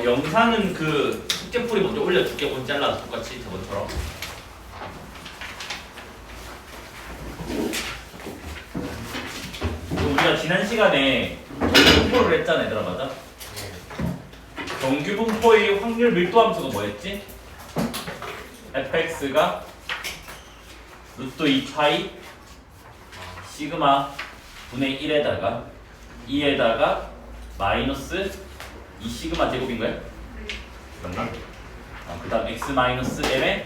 영상은 그 숙제풀이 먼저 올려줄게. 오늘 잘라서 똑같이 저번처럼. 우리가 지난 시간에 정규분포를 했잖아, 얘들아, 맞아? 정규분포의 확률 밀도함수가 뭐였지? fx가 루트 2파이 시그마 분의 1에다가 2에다가 마이너스 2 시그마 제곱인 거야? 맞나? 그 다음 x 마이너스 m의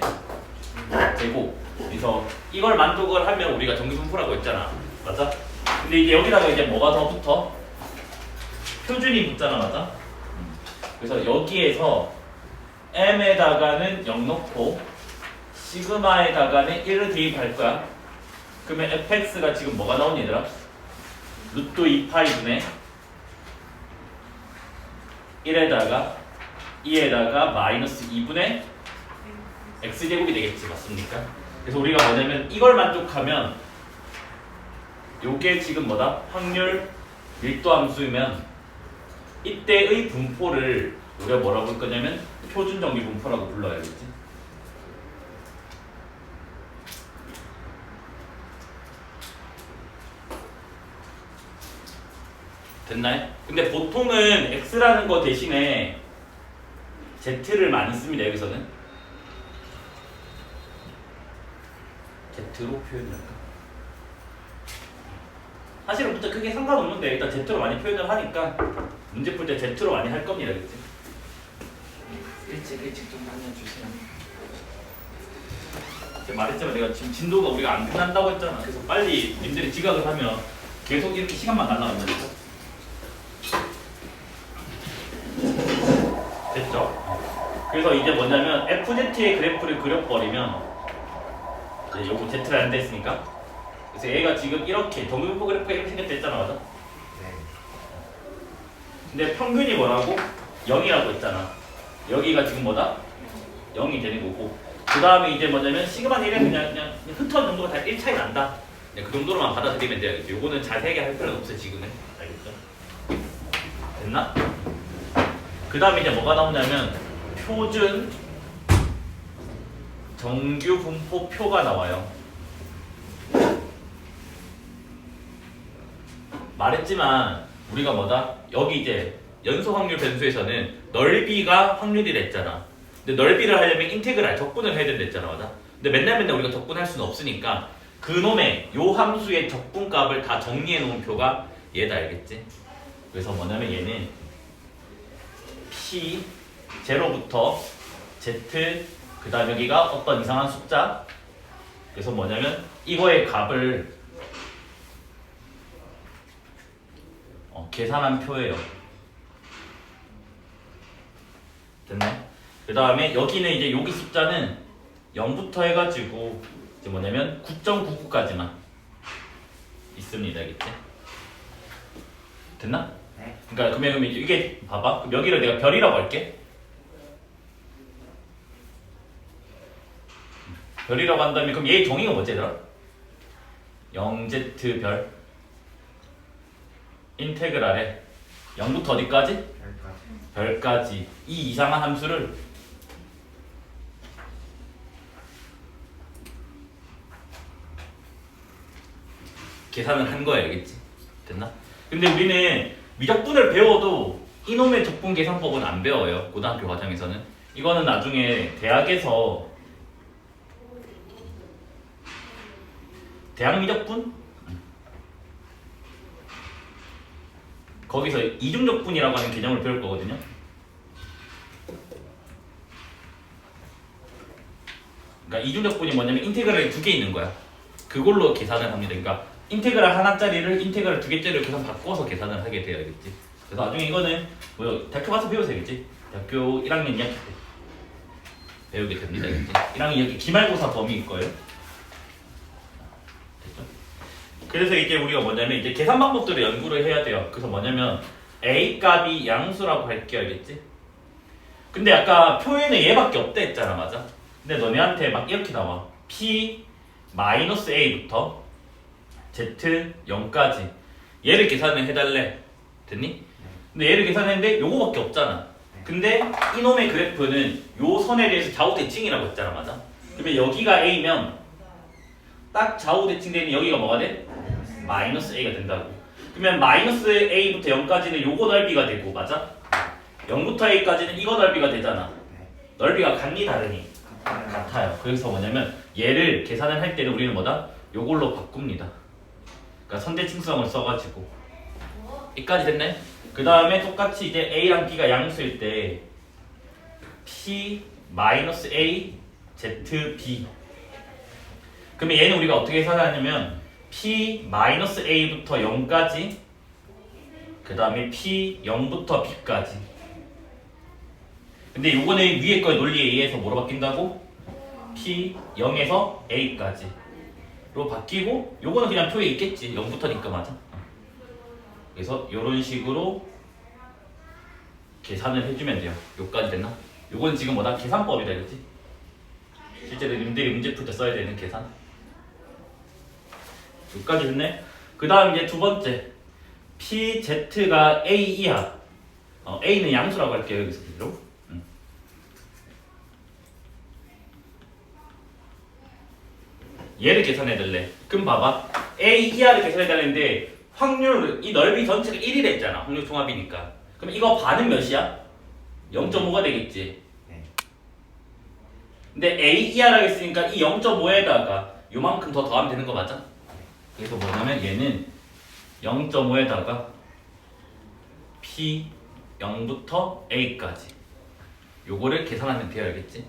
제곱. 그래서 이걸 만족을 하면 우리가 정규분포라고 했잖아, 맞아? 근데 이제 여기다가 이제 뭐가 더 붙어? 표준이 붙잖아, 맞아? 그래서 여기에서 m에다가는 0 넣고 시그마에다가는 1을 대입할 거야. 그러면 fx가 지금 뭐가 나오니, 얘들아? 루트 2파이분의 1에다가 2에다가 마이너스 2분의 x제곱이 되겠지, 맞습니까? 그래서 우리가 뭐냐면 이걸 만족하면 요게 지금 뭐다? 확률 밀도함수이면 이때의 분포를 우리가 뭐라고 할 거냐면 표준정규 분포라고 불러야겠지. 됐나요? 근데 보통은 x라는 거 대신에 z를 많이 씁니다. 여기서는 z로 표현할까? 사실은 진짜 크게 상관없는데 일단 z로 많이 표현을 하니까 문제 풀 때 z로 많이 할 겁니다. 그치? 일찍 좀 다녀주세요. 제가 말했지만 내가 지금 진도가 우리가 안 끝난다고 했잖아. 그래서 빨리 님들이 지각을 하면 계속 이렇게 시간만 날라간다니까. 됐죠? 그래서 이제 뭐냐면 FZ의 그래프를 그려버리면 이제 요거 Z가 안 됐으니까 그래서 얘가 지금 이렇게 정규분포 그래프가 이렇게 생겼다 했잖아, 맞아? 네. 근데 평균이 뭐라고? 0이라고 했잖아. 여기가 지금 뭐다? 0이 되는 거고 그 다음에 이제 뭐냐면 시그마 1은 그냥 흩어진 정도가 다 1 차이 난다. 그 정도로만 받아들이면 돼야겠죠. 요거는 자세하게 할 필요는 없어 지금은. 알겠죠? 됐나? 그 다음에 이제 뭐가 나오냐면 표준 정규 분포표가 나와요. 말했지만 우리가 뭐다? 여기 이제 연소 확률 변수에서는 넓이가 확률이라 했잖아. 근데 넓이를 하려면 인테그랄 적분을 해야 된다 했잖아, 맞아? 근데 맨날 우리가 적분할 수는 없으니까 그놈의 요 함수의 적분값을 다 정리해 놓은 표가 얘다, 알겠지? 그래서 뭐냐면 얘는 P 제로부터 Z 그 다음 여기가 어떤 이상한 숫자. 그래서 뭐냐면 이거의 값을 계산한 표예요. 됐나요? 그 다음에 여기는 이제 여기 숫자는 0부터 해가지고 이제 뭐냐면 9.99까지만 있습니다, 알겠지? 됐나? 네. 그러니까 그러면 이게 봐봐. 그럼 여기를 내가 별이라고 할게. 별이라고 한다면 그럼 얘의 정의가 뭐지, 얘들아? 0z 별 인테그랄에 0부터 어디까지? 여기까지. 별까지 이 이상한 함수를 계산을 한 거야, 알겠지? 됐나? 근데 우리는 미적분을 배워도 이놈의 적분 계산법은 안 배워요, 고등학교 과정에서는. 이거는 나중에 대학에서 대학 미적분? 거기서 이중적분이라고 하는 개념을 배울 거거든요. 그러니까 이중적분이 뭐냐면 인테그랄이 2개 있는 거야. 그걸로 계산을 합니다. 그러니까 인테그랄 하나짜리를 인테그랄 2개짜리로 계산 바꿔서 계산을 하게 돼야 겠지. 그래서 나중에 이거는 뭐 대학교 가서 배워도 되겠지. 대학교 1학년 2학기 때 배우게 됩니다. 알겠지? 1학년 2학기 기말고사 범위일 거예요. 됐죠? 그래서 이제 우리가 뭐냐면 이제 계산 방법들을 연구를 해야 돼요. 그래서 뭐냐면 A 값이 양수라고 할게요, 알겠지? 근데 아까 표에는 얘밖에 없다 했잖아, 맞아? 근데 너네한테 막 이렇게 나와. P 마이너스 A부터 Z 0까지 얘를 계산을 해달래. 됐니? 근데 얘를 계산했는데 요거밖에 없잖아. 네. 근데 이놈의 그래프는 요 선에 대해서 좌우 대칭이라고 했잖아, 맞아? 그러면 여기가 A면 딱 좌우 대칭되는 여기가 뭐가 돼? 마이너스 A가 된다고. 그러면 마이너스 A부터 0까지는 요거 넓이가 되고, 맞아? 0부터 A까지는 이거 넓이가 되잖아. 넓이가 같니 다르니? 같아요. 그래서 뭐냐면 얘를 계산을 할 때는 우리는 뭐다? 요걸로 바꿉니다. 그러니까 선대칭성을 써가지고 여기까지 됐네? 그 다음에 똑같이 이제 A랑 B가 양수일 때 P 마이너스 A Z B. 그러면 얘는 우리가 어떻게 계산하냐면 P 마이너스 A부터 0까지 그 다음에 P 0부터 B까지. 근데 요거는 위에 거의 논리에 의해서 뭐로 바뀐다고? P 0에서 A까지로 바뀌고 요거는 그냥 표에 있겠지. 0부터니까 맞아. 그래서 요런 식으로 계산을 해주면 돼요. 요까지 됐나? 요건 지금 뭐다? 계산법이다, 그치? 실제로 님들이 문제 풀 때 써야 되는 계산. 요까지 됐네? 그 다음 이제 두 번째 PZ가 A 이하. A는 양수라고 할게요, 여기서 그대로. 얘를 계산해야 될래. 그럼 봐봐. A 이하를 계산해야 되는데 확률, 이 넓이 전체가 1이 됐잖아. 확률 종합이니까. 그럼 이거 반은 몇이야? 0.5가 되겠지. 근데 A 이하라고 했으니까 이 0.5에다가 요만큼 더 더하면 되는 거 맞아? 그래서 뭐냐면 얘는 0.5에다가 P 0부터 A까지 요거를 계산하면 돼요, 알겠지?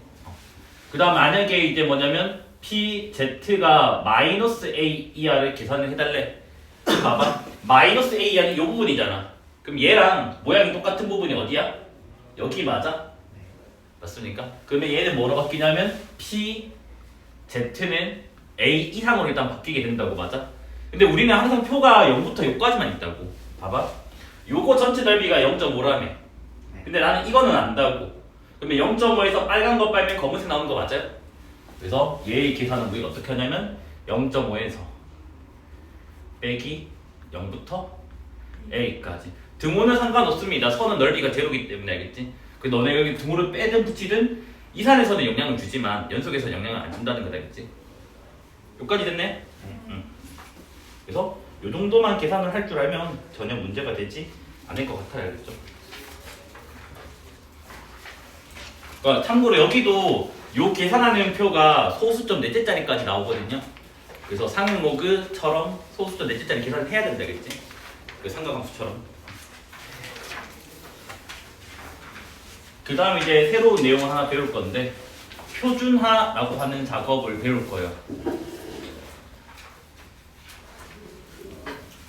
그 다음 만약에 이제 뭐냐면 PZ가 마이너스 A 이하를 계산을 해달래. 봐봐. 마이너스 A 이하는 요 부분이잖아. 그럼 얘랑 모양이 똑같은 부분이 어디야? 여기 맞아? 맞습니까? 그러면 얘는 뭐로 바뀌냐면 PZ는 A 이상으로 일단 바뀌게 된다고, 맞아? 근데 우리는 항상 표가 0부터 여기까지만 있다고. 봐봐. 요거 전체 넓이가 0.5라며. 근데 나는 이거는 안다고. 그러면 0.5에서 빨간 거 빨면 검은색 나오는 거 맞아요? 그래서 얘의 계산은 우리가 어떻게 하냐면 0.5에서 빼기 0부터 A까지. 등호는 상관없습니다. 선은 넓이가 제로이기 때문에, 알겠지? 그 너네 여기 등호를 빼든 붙이든 이 산에서는 영향을 주지만 연속에서는 영향을 안 준다는 거다, 알겠지? 여기까지 됐네? 응. 그래서 요 정도만 계산을 할 줄 알면 전혀 문제가 되지 않을 것 같아요, 알겠죠? 그러니까 참고로 여기도 요 계산하는 표가 소수점 넷째 자리까지 나오거든요. 그래서 상응로그처럼 소수점 넷째 자리 계산을 해야 된다, 알겠지? 그 삼각함수처럼. 그 다음 이제 새로운 내용을 하나 배울 건데 표준화라고 하는 작업을 배울 거예요.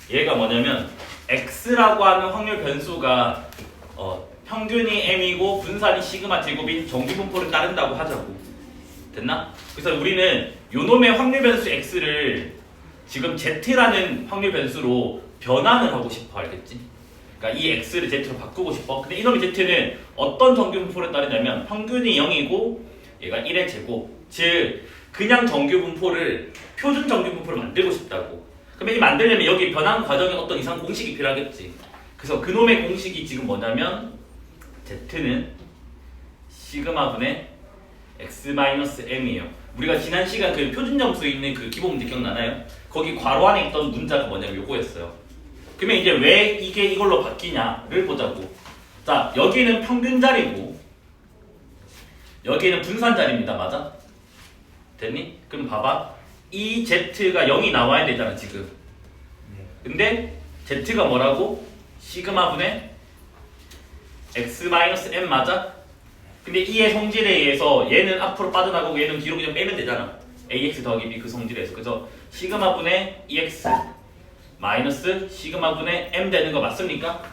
얘가 뭐냐면 x라고 하는 확률 변수가 평균이 m이고 분산이 시그마 제곱인 정규분포를 따른다고 하자고. 됐나? 그래서 우리는 요놈의 확률 변수 x를 지금 z라는 확률 변수로 변환을 하고 싶어, 알겠지? 그러니까 이 x를 z로 바꾸고 싶어. 근데 이놈의 z는 어떤 정규분포를 따르냐면 평균이 0이고 얘가 1의 제곱, 즉 그냥 정규분포를 표준 정규분포를 만들고 싶다고. 그러면 이 만들려면 여기 변환 과정에 어떤 이상 공식이 필요하겠지. 그래서 그놈의 공식이 지금 뭐냐면 z는 시그마분의 x-m이에요. 우리가 지난 시간 그 표준 점수 있는 그 기본 문제 기억나나요? 거기 괄호 안에 있던 문자가 뭐냐면 요거였어요. 그러면 이제 왜 이게 이걸로 바뀌냐를 보자고. 자, 여기는 평균 자리고 여기는 분산 자리입니다. 맞아? 됐니? 그럼 봐봐. 이 z가 0이 나와야 되잖아, 지금. 근데 z가 뭐라고? 시그마분의 x-m 맞아? 근데 이의 성질에 의해서 얘는 앞으로 빠져나가고 얘는 뒤로 그냥 빼면 되잖아. ax 더하기 b 그 성질에서. 그래서 시그마분의 ex 마이너스 시그마분의 m 되는 거 맞습니까?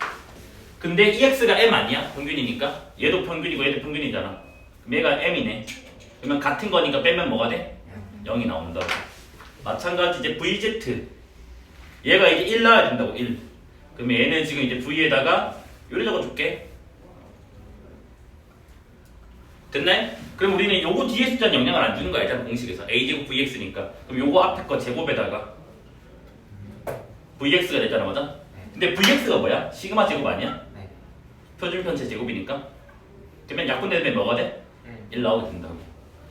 근데 ex가 m 아니야? 평균이니까. 얘도 평균이고 얘도 평균이잖아. 그럼 얘가 m이네. 그러면 같은 거니까 빼면 뭐가 돼? 0이 나온다고. 마찬가지 이제 vz. 얘가 이제 1 나와야 된다고. 1. 그러면 얘는 지금 이제 v에다가 요리 적어줄게. 됐나요? 그럼 우리는 요거 뒤에 숫자는 영향을 안 주는 거야. 일단 공식에서 a제곱 vx니까. 그럼 요거 앞에 거 제곱에다가 vx가 되잖아, 맞아? 근데 vx가 뭐야? 시그마 제곱 아니야? 표준 편체 제곱이니까. 그러면 약분되면 뭐가 돼? 1 나오게 된다고.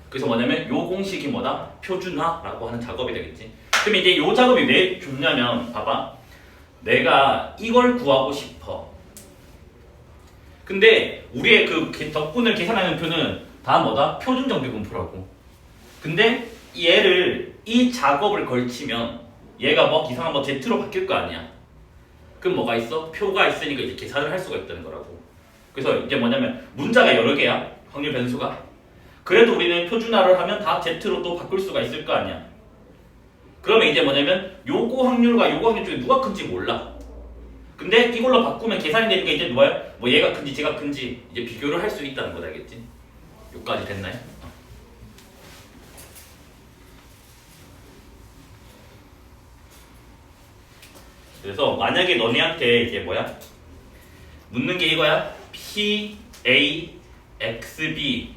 그래서 뭐냐면 요 공식이 뭐다? 표준화라고 하는 작업이 되겠지. 그럼 이제 요 작업이 왜 좋냐면 봐봐. 내가 이걸 구하고 싶어. 근데 우리의 그 덕분을 계산하는 표는 다 뭐다? 표준 정규분포라고. 근데 얘를 이 작업을 걸치면 얘가 뭐 이상한 뭐 Z로 바뀔 거 아니야. 그럼 뭐가 있어? 표가 있으니까 이제 계산을 할 수가 있다는 거라고. 그래서 이제 뭐냐면 문자가 여러 개야. 확률 변수가. 그래도 우리는 표준화를 하면 다 Z로 또 바꿀 수가 있을 거 아니야. 그러면 이제 뭐냐면 요거 확률과 요거 확률 중에 누가 큰지 몰라. 근데 이걸로 바꾸면 계산이 되는 게 이제 뭐야? 뭐 얘가 큰지 쟤가 큰지 이제 비교를 할 수 있다는 거다, 알겠지? 요까지 됐나요? 그래서 만약에 너네한테 이제 뭐야? 묻는 게 이거야? P, A, X, B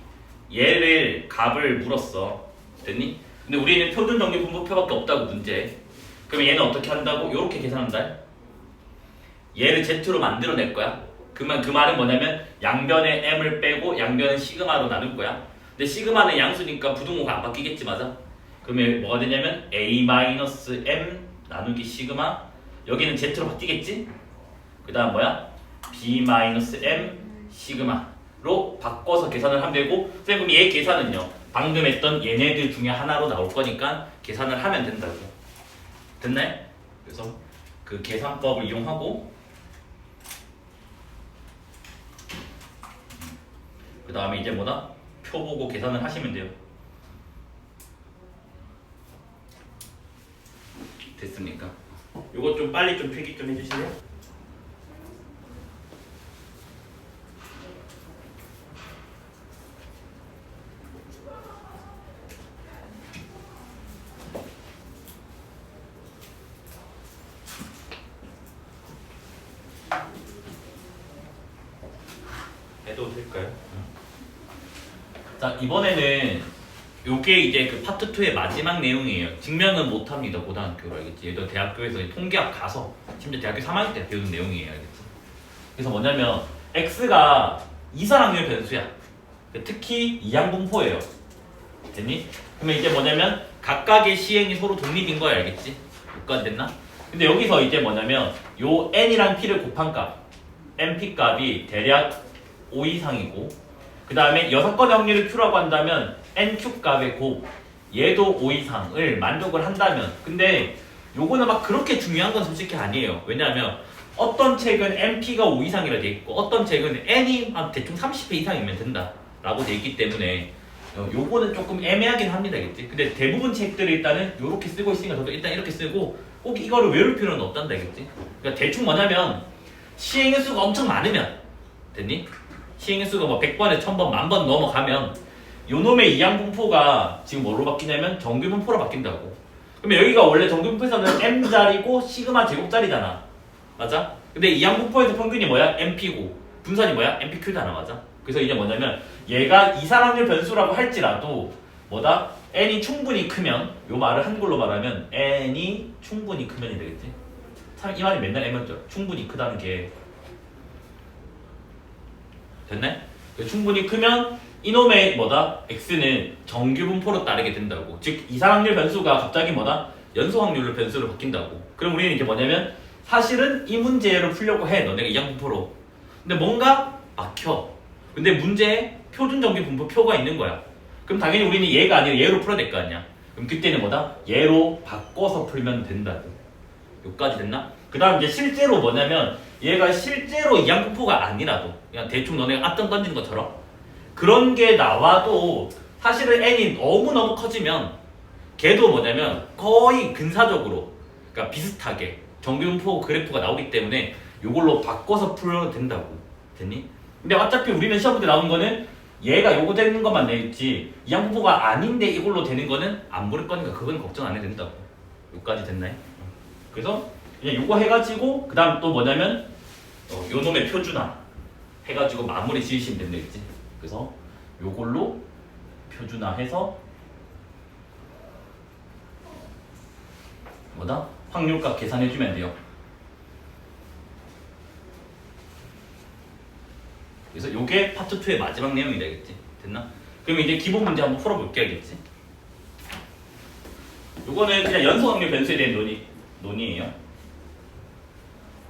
얘를 값을 물었어. 됐니? 근데 우리는 표준 정규 분모표밖에 없다고 문제. 그러면 얘는 어떻게 한다고? 요렇게 계산한다. 얘를 Z로 만들어낼 거야. 그러면 그 말은 뭐냐면 양변에 M을 빼고 양변은 시그마로 나눌 거야. 근데 시그마는 양수니까 부등호가 안 바뀌겠지, 맞아? 그러면 뭐가 되냐면 A-M 나누기 시그마. 여기는 Z로 바뀌겠지? 그 다음 뭐야? B-M 시그마로 바꿔서 계산을 하면 되고, 선생님 그럼 얘 계산은요 방금 했던 얘네들 중에 하나로 나올 거니까 계산을 하면 된다고. 됐나요? 그래서 그 계산법을 이용하고 그 다음에 이제 뭐다? 표 보고 계산을 하시면 돼요. 됐습니까? 요거 좀 빨리 좀 필기 좀 해주실래요? 해도 될까요? 자, 이번에는 요게 이제 그 파트 2의 마지막 내용이에요. 증명은 못합니다, 고등학교로, 알겠지? 얘도 대학교에서 통계학 가서 심지어 대학교 3학년 때 배우는 내용이에요, 알겠지? 그래서 뭐냐면 x가 이산확률 변수야. 특히 이항분포예요. 됐니? 그러면 이제 뭐냐면 각각의 시행이 서로 독립인 거야, 알겠지? 여기까지 됐나? 근데 여기서 이제 뭐냐면 요 n이랑 p를 곱한 값 np 값이 대략 5 이상이고, 그 다음에 6건의 확률을 q라고 한다면 nq 값의 곱 얘도 5 이상을 만족을 한다면, 근데 요거는 막 그렇게 중요한 건 솔직히 아니에요. 왜냐하면 어떤 책은 np가 5 이상이라 돼 있고 어떤 책은 n이 한 대충 30배 이상이면 된다 라고 돼 있기 때문에 요거는 조금 애매하긴 합니다, 알겠지? 근데 대부분 책들이 일단은 요렇게 쓰고 있으니까 저도 일단 이렇게 쓰고 꼭 이거를 외울 필요는 없단다, 알겠지? 그러니까 대충 뭐냐면 시행의 수가 엄청 많으면, 됐니? 시행의 수가 뭐 100번에 1000번, 10,000번 넘어가면 요놈의 이항분포가 지금 뭐로 바뀌냐면 정규분포로 바뀐다고. 그러면 여기가 원래 정규분포에서는 m자리고 시그마 제곱자리잖아, 맞아? 근데 이항분포에서 평균이 뭐야? np고 분산이 뭐야? npq잖아, 맞아? 그래서 이제 뭐냐면 얘가 이산확률 변수라고 할지라도 뭐다? n이 충분히 크면, 요 말을 한글로 말하면 n이 충분히 크면이 되겠지? 참 이 말이 맨날 애매하죠. 충분히 크다는 게. 됐네? 충분히 크면 이놈의 뭐다? x는 정규분포로 따르게 된다고. 즉 이산확률 변수가 갑자기 뭐다? 연소확률로 변수로 바뀐다고. 그럼 우리는 이제 뭐냐면 사실은 이 문제를 풀려고 해, 너네가 이항분포로. 근데 뭔가 막혀. 근데 문제에 표준 정규분포 표가 있는 거야. 그럼 당연히 우리는 얘가 아니라 얘로 풀어야 될 거 아니야. 그럼 그때는 뭐다? 얘로 바꿔서 풀면 된다고. 여기까지 됐나? 그 다음 이제 실제로 뭐냐면 얘가 실제로 이항분포가 아니라도 그냥 대충 너네가 앞등 던지는 것처럼 그런 게 나와도 사실은 n이 너무너무 커지면 걔도 뭐냐면 거의 근사적으로, 그러니까 비슷하게 정규분포 그래프가 나오기 때문에 이걸로 바꿔서 풀어도 된다고. 됐니? 근데 어차피 우리는 시험 때 나온 거는 얘가 요거 되는 것만 내있지 이항분포가 아닌데 이걸로 되는 거는 안 물을 거니까 그건 걱정 안 해도 된다고. 여기까지 됐나요? 그래서 그냥 요거 해가지고 그 다음 또 뭐냐면 요 놈의 표준화 해가지고 마무리 지으시면 된다겠지. 그래서 요걸로 표준화해서 뭐다? 확률값 계산해주면 돼요. 그래서 요게 파트 2의 마지막 내용이 되겠지. 됐나? 그럼 이제 기본 문제 한번 풀어볼게 알겠지? 요거는 그냥 연속 확률 변수에 대한 논의예요.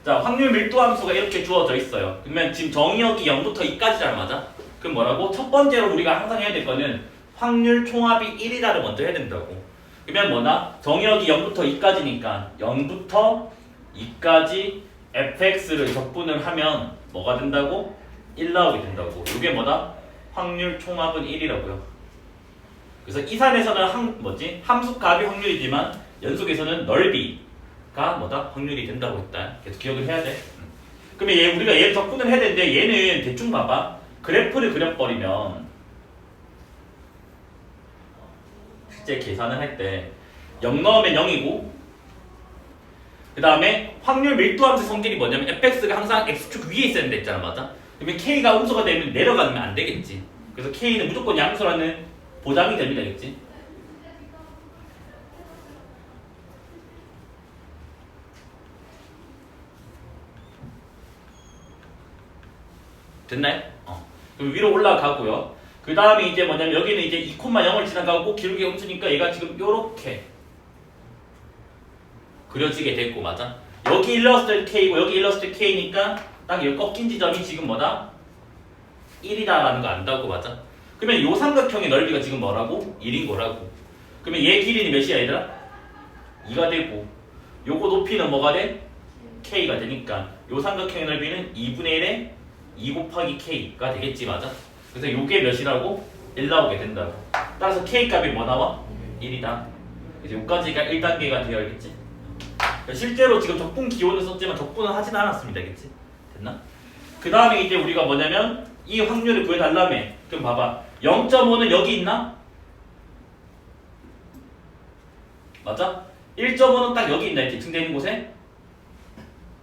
자, 확률 밀도 함수가 이렇게 주어져 있어요. 그러면 지금 정의역이 0부터 2까지잖아, 맞아? 그럼 뭐라고? 첫 번째로 우리가 항상 해야 될 거는 확률 총합이 1이다를 먼저 해야 된다고. 그러면 뭐나? 정의역이 0부터 2까지니까 0부터 2까지 fx를 적분을 하면 뭐가 된다고? 1 나오게 된다고. 이게 뭐다? 확률 총합은 1이라고요. 그래서 이산에서는 함수값이 확률이지만 연속에서는 넓이가 뭐다? 확률이 된다고 했다. 계속 기억을 해야 돼. 그러면 우리가 얘 적분을 해야 되는데 얘는 대충 봐봐. 그래프를 그려버리면 실제 계산을 할 때 0 넣으면 0이고 그 다음에 확률 밀도함수 성질이 뭐냐면 fx가 항상 x축 위에 있어야 된다 했잖아, 맞아? 그러면 k가 음수가 되면 내려가면 안 되겠지. 그래서 k는 무조건 양수라는 보장이 됩니다, 알겠지? 됐나요? 그럼 위로 올라가고요. 그 다음에 이제 뭐냐면 여기는 이제 2,0을 지나가고 기울기 음수니까 얘가 지금 요렇게 그려지게 됐고, 맞아? 여기 일러스트 K고 여기 일러스트 K니까 딱 여기 꺾인 지점이 지금 뭐다? 1이다라는 거 안다고, 맞아? 그러면 요 삼각형의 넓이가 지금 뭐라고? 1인 거라고. 그러면 얘 길이는 몇이야, 얘들아? 2가 되고 요거 높이는 뭐가 돼? K가 되니까 요 삼각형의 넓이는 2분의 1에 2 곱하기 K가 되겠지, 맞아? 그래서 요게 몇이라고? 1 나오게 된다고. 따라서 K 값이 뭐 나와? 1이다. 그래서 요까지가 1단계가 되어 있겠지? 실제로 지금 적분 기호는 썼지만 적분은 하진 않았습니다, 알겠지? 됐나? 그 다음에 이제 우리가 뭐냐면 이 확률을 구해달라며. 그럼 봐봐, 0.5는 여기 있나? 맞아? 1.5는 딱 여기 있나? 대칭되어 있는 곳에?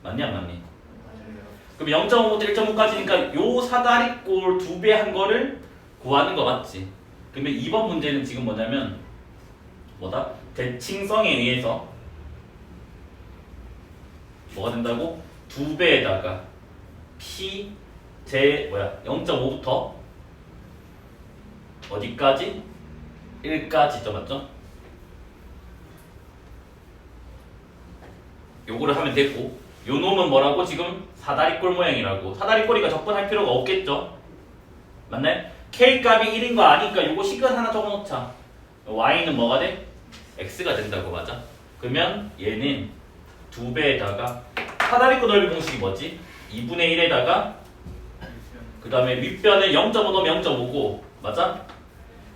맞니 안 맞니? 그럼 0.5부터 1.5까지니까 요 사다리꼴 2배 한 거를 구하는 거 맞지? 그러면 2번 문제는 지금 뭐냐면 뭐다? 대칭성에 의해서 뭐가 된다고? 2배에다가 p 제 0.5부터 어디까지? 1까지죠, 맞죠? 요거를 하면 되고 요 놈은 뭐라고? 지금 사다리꼴 모양이라고. 사다리꼴이가 적분할 필요가 없겠죠? 맞나요? k 값이 1인 거 아니까 요거 식은 하나 적어놓자. y는 뭐가 돼? x가 된다고, 맞아? 그러면 얘는 2배에다가 사다리꼴 넓이 공식이 뭐지? 2분의 1에다가 그 다음에 윗변은 0.5 넣으면 0.5고, 맞아?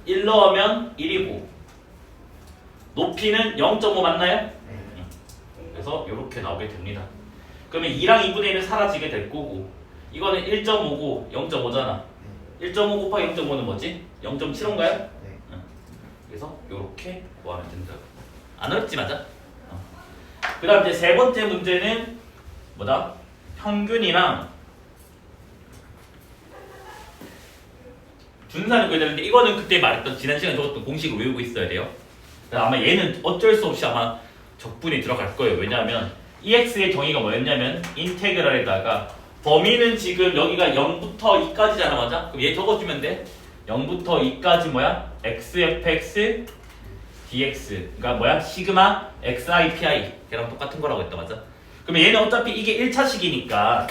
1 넣으면 1이고 높이는 0.5 맞나요? 그래서 이렇게 나오게 됩니다. 그러면 2랑 2분의 1은 사라지게 될 거고 이거는 1.5고 0.5잖아. 1.5 곱하기 0.5는 뭐지? 0.75인가요? 네. 그래서 이렇게 구하면 된다고. 안 어렵지, 맞아? 그 다음 이제 세 번째 문제는 뭐다? 평균이랑 분산을 구해야 되는데 이거는 그때 말했던 지난 시간에 적었던 공식을 외우고 있어야 돼요. 아마 얘는 어쩔 수 없이 아마 적분이 들어갈 거예요. 왜냐하면 EX의 정의가 뭐였냐면 인테그랄에다가 범위는 지금 여기가 0부터 2까지잖아, 맞아? 그럼 얘 적어주면 돼. 0부터 2까지 뭐야? xfx dx. 그러니까 뭐야? 시그마 xi pi. 걔랑 똑같은 거라고 했다, 맞아? 그러면 얘는 어차피 이게 1차식이니까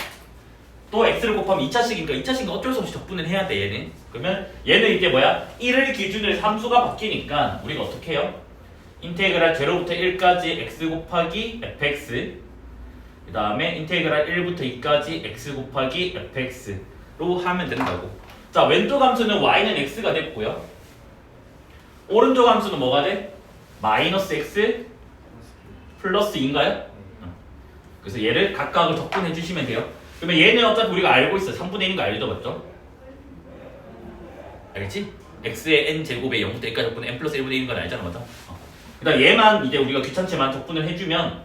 또 x를 곱하면 2차식이니까 2차식은 어쩔 수 없이 적분을 해야 돼, 얘는. 그러면 얘는 이제 뭐야? 1을 기준으로 함수가 바뀌니까 우리가 어떻게 해요? 인테그랄 0부터 1까지 x 곱하기 fx 그 다음에 인테그랄 1부터 2까지 x 곱하기 fx로 하면 된다고. 자, 왼쪽 함수는 y는 x가 됐고요. 오른쪽 함수는 뭐가 돼? 마이너스 x 플러스 2인가요? 그래서 얘를 각각을 적분해 주시면 돼요. 그러면 얘는 어차피 우리가 알고 있어. 3분의 1인 거 알죠, 맞죠? 알겠지? x의 n 제곱에 0부터 1까지 적분해 n 플러스 1분의 1인 건 알잖아, 맞죠? 그다음 얘만 이제 우리가 귀찮지만 적분을 해주면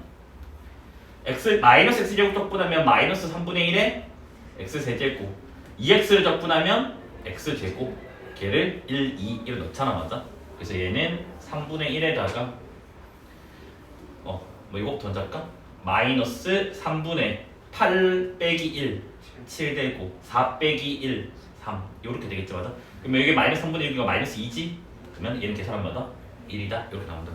마이너스 x제곱 적분하면 마이너스 3분의 1에 x세제곱 2x를 적분하면 x제곱 걔를 1, 2, 1을 넣잖아, 맞아? 그래서 얘는 3분의 1에다가 뭐 이거부터 먼저 할까? 마이너스 3분의 8 빼기 1 7 되고 4 빼기 1 3 이렇게 되겠지 맞아? 그러면 여기 마이너스 3분의 1이니까 마이너스 2지? 그러면 얘는 계산하면 1이다 이렇게 나온다.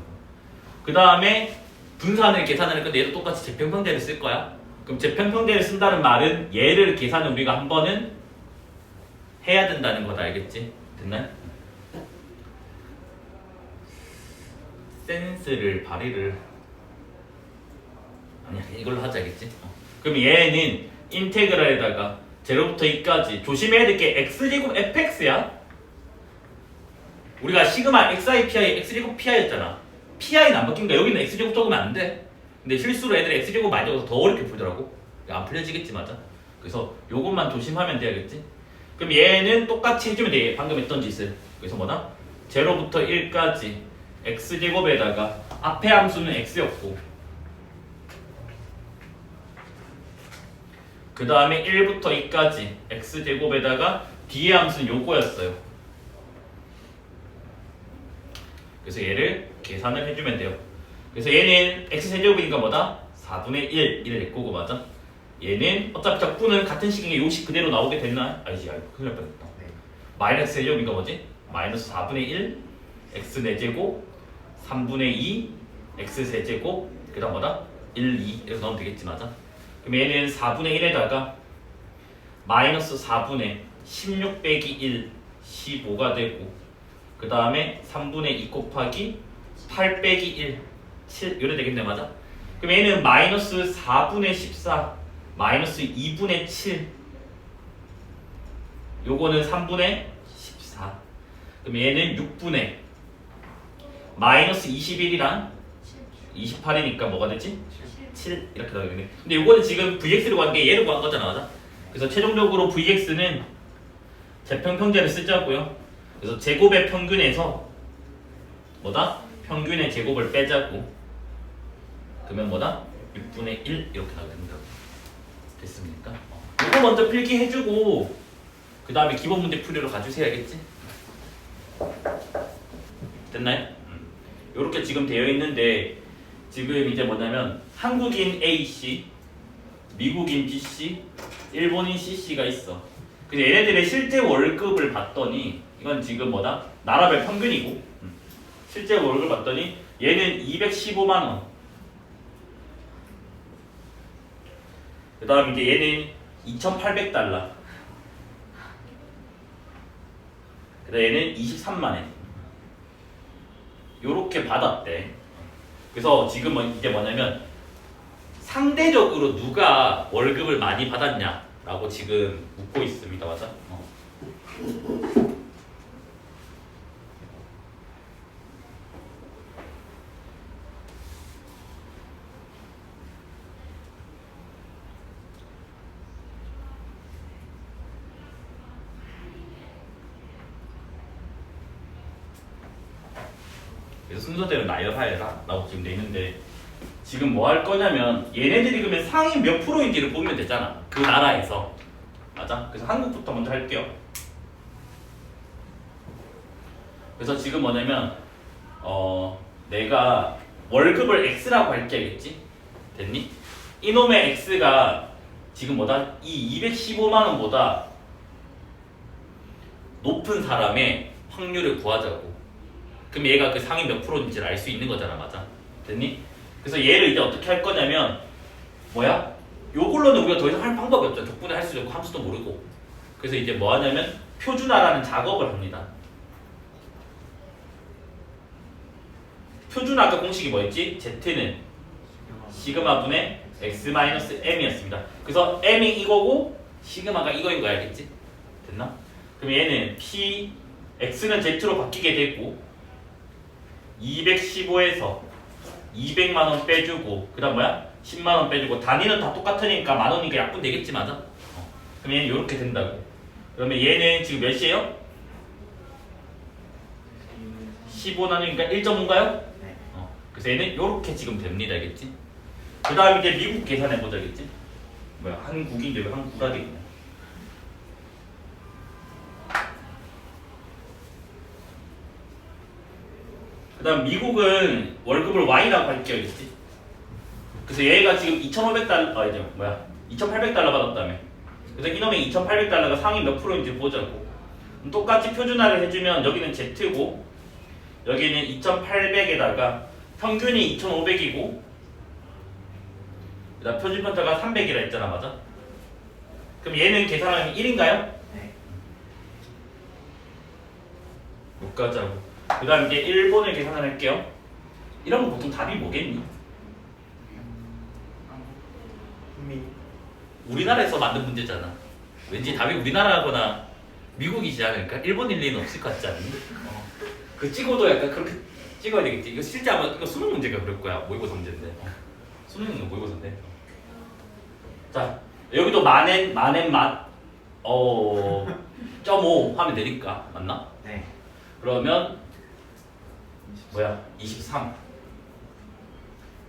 그 다음에 분산을 계산할 건데 얘도 똑같이 재평평대를 쓸 거야. 그럼 재평평대를 쓴다는 말은 얘를 계산을 우리가 한 번은 해야 된다는 거다. 알겠지? 됐나요? 센스를 발휘를 아니야 이걸로 하자. 알겠지? 그럼 얘는 인테그랄에다가 0부터 2까지 조심해야 될 게 x제곱 fx야. 우리가 시그마 xi pi x제곱 pi였잖아. pi는 안 바뀐 거야. 여기는 x제곱 적으면 안 돼. 근데 실수로 애들이 x제곱 많이 적어서 더 어렵게 풀더라고. 안 풀려지겠지 맞아. 그래서 요것만 조심하면 돼야겠지. 그럼 얘는 똑같이 해주면 돼. 방금 했던 짓을. 그래서 뭐다? 0부터 1까지 x제곱에다가 앞에 함수는 x였고 그 다음에 1부터 2까지 x제곱에다가 뒤에 함수는 요거였어요. 그래서 얘를 계산을 해주면 돼요. 그래서 얘는 x세제곱이니까 뭐다? 4분의 1 이래 될 거고 맞아? 얘는 어차피 적분은 같은 식인 게 요식 그대로 나오게 됐나? 아니지, 큰일 날 뻔했다. 마이너스 세제곱이니까 뭐지? 마이너스 4분의 1 x 4제곱 3분의 2 x 세제곱 그 다음 뭐다? 1, 2 이렇게 넣으면 되겠지 맞아? 그럼 얘는 4분의 1에다가 마이너스 4분의 16 빼기 1 15가 되고 그 다음에 3분의 2 곱하기 8 빼기 1 7 이래 되겠네 맞아? 그럼 얘는 마이너스 4분의 14 마이너스 2분의 7 요거는 3분의 14 그럼 얘는 6분의 마이너스 21이랑 28이니까 뭐가 되지? 7 이렇게 나오겠네. 근데 요거는 지금 vx를 구한 게 얘를 구한 거잖아 맞아? 그래서 최종적으로 vx는 재평평제를 쓰자고요. 그래서 제곱의 평균에서 뭐다? 평균의 제곱을 빼자고 그러면 뭐다? 6분의 1 이렇게 나오게 된다고. 됐습니까? 이거 먼저 필기 해주고 그 다음에 기본 문제 풀이로 가주셔야겠지? 됐나요? 이렇게 지금 되어 있는데 지금 이제 뭐냐면 한국인 A씨, 미국인 B씨, 일본인 C씨가 있어. 근데 얘네들의 실제 월급을 봤더니 이건 지금 뭐다? 나라별 평균이고 실제 월급을 봤더니 얘는 215만원 그 다음 이제 얘는 2,800달러 그 다음 얘는 23만원 요렇게 받았대. 그래서 지금 이게 뭐냐면 상대적으로 누가 월급을 많이 받았냐라고 지금 묻고 있습니다. 맞아? 그래서 순서대로 나열하여라라고 지금 돼 있는데 지금 뭐 할 거냐면 얘네들이 그러면 상위 몇 프로인지를 보면 되잖아. 그 나라에서. 맞아? 그래서 한국부터 먼저 할게요. 그래서 지금 뭐냐면 내가 월급을 X라고 할게 알겠지? 됐니? 이놈의 X가 지금 뭐다? 이 215만원보다 높은 사람의 확률을 구하자고. 그럼 얘가 그 상위 몇 프로인지를 알 수 있는 거잖아. 맞아? 됐니? 그래서 얘를 이제 어떻게 할 거냐면 뭐야? 요걸로는 우리가 더 이상 할 방법이 없죠. 적분을 할 수도 없고 함수도 모르고. 그래서 이제 뭐 하냐면 표준화라는 작업을 합니다. 표준화 아까 공식이 뭐였지? Z는 시그마분의 x-m이었습니다. 그래서 m이 이거고 시그마가 이거인 거 알겠지? 됐나? 그럼 얘는 p x는 z로 바뀌게 되고 215에서 200만원 빼주고 그 다음 뭐야? 10만원 빼주고 단위는 다 똑같으니까 만원이니까 약분 되겠지 맞아? 그럼 얘는 이렇게 된다고. 그러면 얘는 지금 몇이에요? 15 나누니까 1.5인가요? 네. 그래서 얘는 이렇게 지금 됩니다. 알겠지? 그 다음 이제 미국 계산해보자. 알겠지? 뭐야 한국인데 왜 한국가 되겠냐. 그 다음 미국은 월급을 Y라고 할게요. 알겠지? 그래서 얘가 지금 2,500달러 이제 뭐야 $2,800 받았다며. 그래서 이놈의 $2,800가 상위 몇 프로인지 보자고. 똑같이 표준화를 해주면 여기는 Z고 여기는 2,800에다가 평균이 2,500이고 그다음 표준 편차가 300이라 했잖아, 맞아? 그럼 얘는 계산하면 1인가요? 네. 여기까지하고 그 다음 이제 일본을 계산을 할게요. 이런 거 보통 답이 뭐겠니? 한민. 우리나라에서 만든 문제잖아. 왠지 답이 우리나라거나 미국이지 않을까? 일본일 리는 없을 것 같지 않니? 그 찍어도 약간 그렇게 찍어야 되겠지. 이거 실제 아마 이거 수능 문제가 그럴 거야. 모의고사 문제인데. 수능은 모의고사인데. 자 여기도 만엔 맛 0.5 하면 되니까 맞나? 네. 그러면 뭐야? 23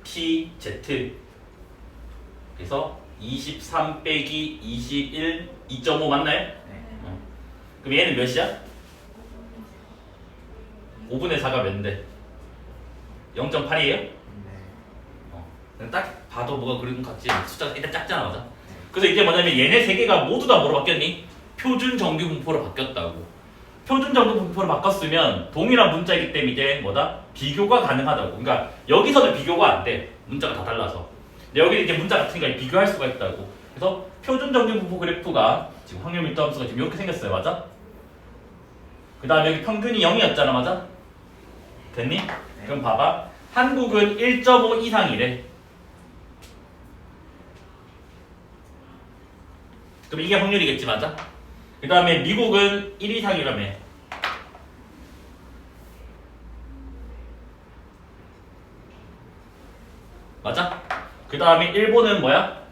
PZ 그래서 23 빼기 21 2.5 맞나요? 네. 그럼 얘는 몇이야? 5분의 4가 몇인데? 0.8이에요? 네. 그냥 딱 봐도 뭐가 그런 것 같지? 숫자가 일단 작잖아, 맞아? 그래서 이제 뭐냐면 얘네 세 개가 모두 다 뭐로 바뀌었니? 표준 정규 분포로 바뀌었다고. 표준 정규 분포로 바꿨으면 동일한 문자이기 때문에 이제 뭐다? 비교가 가능하다고. 그러니까 여기서는 비교가 안 돼. 문자가 다 달라서. 근데 여기는 이제 문자 같으니까 비교할 수가 있다고. 그래서 표준 정규 분포 그래프가 지금 확률 밀도 함수가 지금 이렇게 생겼어요, 맞아? 그 다음에 여기 평균이 0이었잖아, 맞아? 됐니? 그럼 봐봐. 한국은 1.5 이상이래. 그럼 이게 확률이겠지, 맞아? 그 다음에 미국은 1 이상이라며. 맞아? 그 다음에 일본은 뭐야?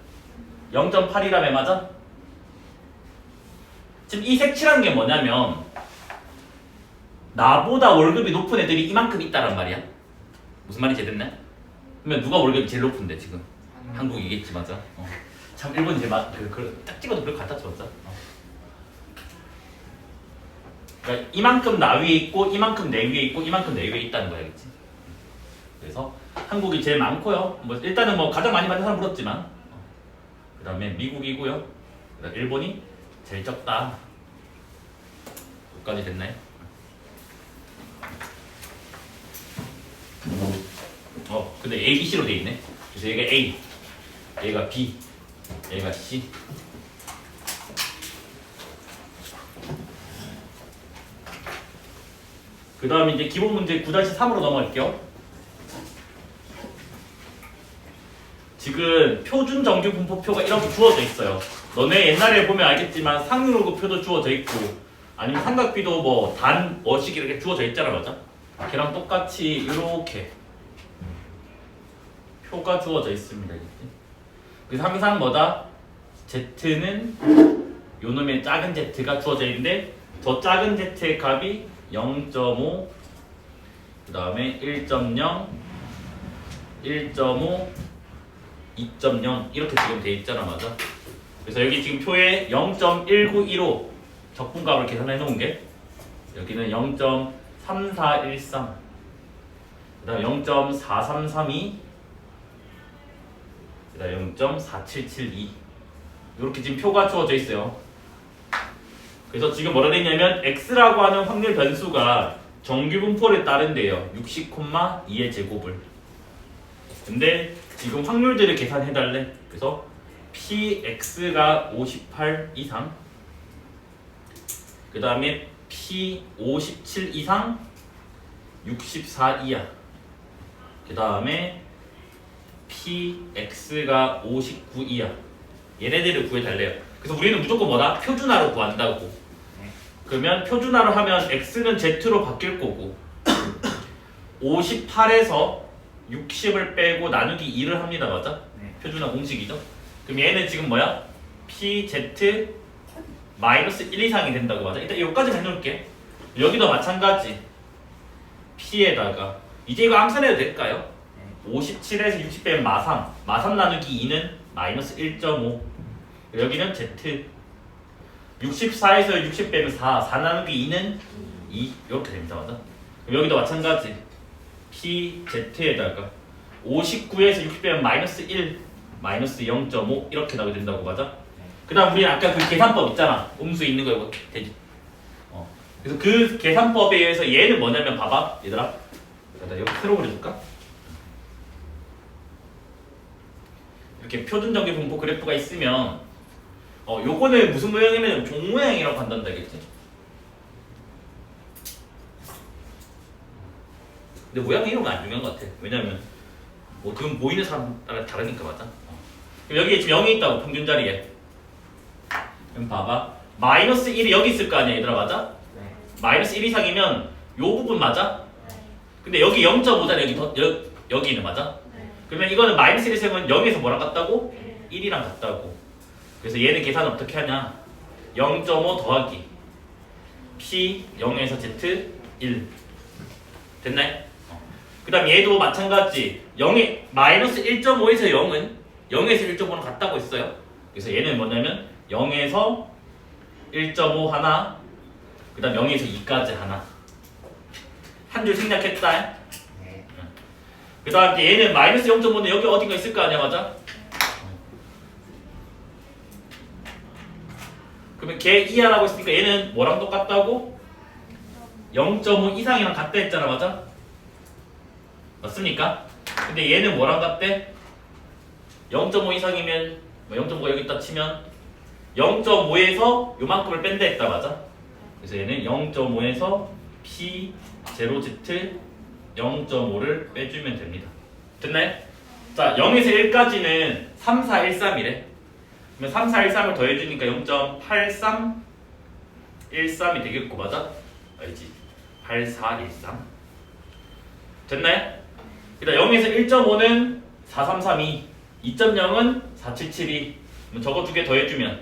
0.8이라며, 맞아? 지금 이 색칠한 게 뭐냐면 나보다 월급이 높은 애들이 이만큼 있다란 말이야. 무슨 말인지 이해됐네? 그러면 누가 월급이 제일 높은데 지금? 한국이겠지, 맞아? 참 일본이 제일 딱 찍어도 그렇게 갖다 줘, 맞아? 그러니까 이만큼 나 위에 있고 이만큼 내 위에 있고 이만큼 내 위에 있다는 거야, 알겠지? 그래서 한국이 제일 많고요. 뭐 일단은 뭐 가장 많이 받는 사람 물었지만 그 다음에 미국이고요. 그다음 일본이 제일 적다. 여기까지 됐나요? 근데 A, B, C로 돼 있네. 그래서 얘가 A, 얘가 B, 얘가 C. 그 다음에 이제 기본 문제 9-3으로 넘어갈게요. 지금 표준 정규 분포표가 이렇게 주어져 있어요. 너네 옛날에 보면 알겠지만 상률호급표도 주어져 있고 아니면 삼각비도 뭐 단 뭐씩 이렇게 주어져 있잖아, 맞아? 걔랑 똑같이 이렇게 표가 주어져 있습니다. 그래서 항상 뭐다? Z는 요놈의 작은 Z가 주어져 있는데 더 작은 Z의 값이 0.5 그 다음에 1.0 1.5 2.0 이렇게 지금 돼 있잖아, 맞아? 그래서 여기 지금 표에 0.1915 적분값을 계산해 놓은 게 여기는 0.3413 그 다음 0.4332 그 다음 0.4772 이렇게 지금 표가 주어져 있어요. 그래서 지금 뭐라 되냐면 x라고 하는 확률 변수가 정규 분포를 따른대요. 60,2의 제곱을. 근데 지금 확률들을 계산해달래. 그래서 px가 58 이상 그 다음에 p 57 이상 64 이하 그 다음에 px가 59 이하 얘네들을 구해달래요. 그래서 우리는 무조건 뭐다? 표준화로 구한다고. 그러면 표준화로 하면 x는 z로 바뀔 거고 58에서 60을 빼고 나누기 2를 합니다, 맞아? 네. 표준화 공식이죠. 그럼 얘는 지금 뭐야? pz 마이너스 1 이상이 된다고, 맞아? 일단 여기까지 해놓을게. 여기도 마찬가지 p에다가 이제 이거 암산해도 될까요? 57에서 60 빼면 마3 나누기 2는 마이너스 1.5 여기는 z 64에서 60 빼면 4 나누기 2는 2 이렇게 됩니다, 맞아? 그럼 여기도 마찬가지 pz에다가 59에서 60 빼면 마이너스 1 마이너스 0.5 이렇게 나오게 된다고. 맞아? 그 다음 우리는 아까 그 계산법 있잖아. 음수 있는 거 이거 되지. 그래서 그 계산법에 의해서 얘는 뭐냐면 봐봐 얘들아. 나 여기 새로 그려줄까? 이렇게 표준적인 분포 그래프가 있으면 요거는 무슨 모양이면 종 모양이라고 판단한다 겠지. 근데 모양이 이런 건 안 중요한 것 같아. 왜냐면 뭐 그건 보이는 사람 따라 다르니까. 맞아? 그럼 여기에 지금 0이 있다고 평균 자리에. 그럼 봐봐 마이너스 1이 여기 있을 거 아니야 얘들아. 맞아? 네. 마이너스 1 이상이면 요 부분 맞아? 근데 여기 0.5잖아. 여기는 맞아? 그러면 이거는 마이너스 1 이상은 0에서 뭐랑 같다고? 1이랑 같다고. 그래서 얘는 계산 어떻게 하냐? 0.5 더하기 P 0에서 Z 1 됐나요? 그 다음 얘도 마찬가지 0에 마이너스 1.5에서 0은 0에서 1.5는 같다고 했어요. 그래서 얘는 뭐냐면 0에서 1.5 하나 그 다음 0에서 2까지 하나 한 줄 생략했다. 네. 그 다음 얘는 마이너스 0.5는 여기 어딘가 있을 거 아니야. 맞아? 그러면 걔 이하라고 했으니까 얘는 뭐랑 똑같다고? 0.5 이상이랑 같다 했잖아. 맞아? 맞습니까? 근데 얘는 뭐랑 같대? 0.5 이상이면 0.5가 여기 있다 치면 0.5에서 요만큼을 뺀다 했다. 맞아? 그래서 얘는 0.5에서 P0Z 0.5를 빼주면 됩니다. 됐나요? 자, 0에서 1까지는 3, 4, 1, 3이래. 그러면 3, 4, 1, 3을 더해주니까 0.8313이 되겠고. 맞아? 알지? 8413 됐나요? 그다음 0에서 1.5는 4332 2.0은 4772 저거 두 개 더해주면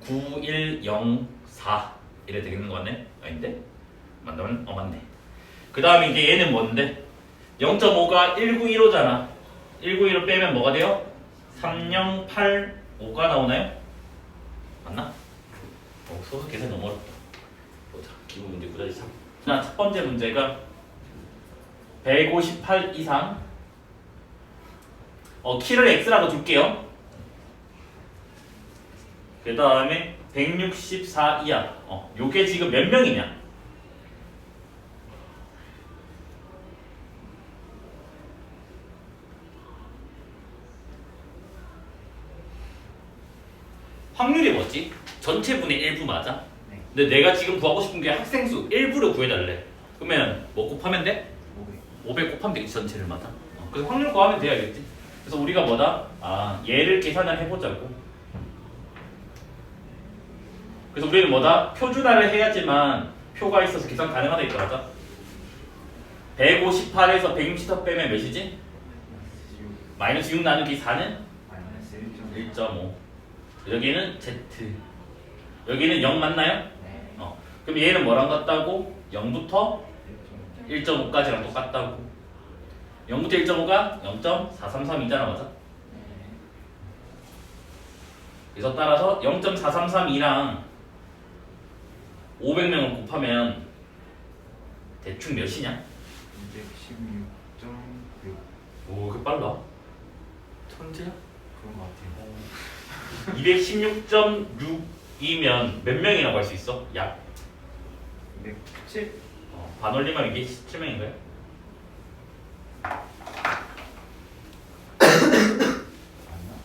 9104 이래 되겠는 거 같네? 아닌데? 맞나면? 맞네. 그 다음에 이제 얘는 뭔데? 0.5가 1915잖아 1915 빼면 뭐가 돼요? 3085가 나오나요? 맞나? 소수 계산 너무 어렵다. 보자. 기본 문제 구자리 3. 자, 첫 번째 문제가 158 이상 키를 x라고 둘게요. 그 다음에 164 이하 요게 지금 몇 명이냐? 확률이 뭐지? 전체분의 일부 맞아? 네. 근데 내가 지금 구하고 싶은 게 학생 수 일부를 구해달래. 그러면 뭐 곱하면 돼? 500 곱하면 되겠지 전체를. 맞아? 그래서 확률 구하면 돼야겠지. 그래서 우리가 뭐다? 얘를 계산을 해보자고. 그래서 우리는 뭐다? 표준화를 해야지만 표가 있어서 계산 가능하다 했다. 맞아? 158에서 160 빼면 몇이지? 마이너스 6 나누기 4는? 마이너스 1.5 여기는 Z 여기는 0 맞나요? 네. 그럼 얘는 뭐랑 같다고? 0부터 1.5까지랑 똑같다고. 0부터 1.5가 0.433이잖아. 맞아? 그래서 따라서 0.433이랑 500명을 곱하면 대충 몇이냐? 216.6 오, 그 빨라. 천재야? 그런 것 같아요. 216.6이면 몇 명이라고 할 수 있어? 약 207? 반올림하면 이게 17명인가요? 맞나?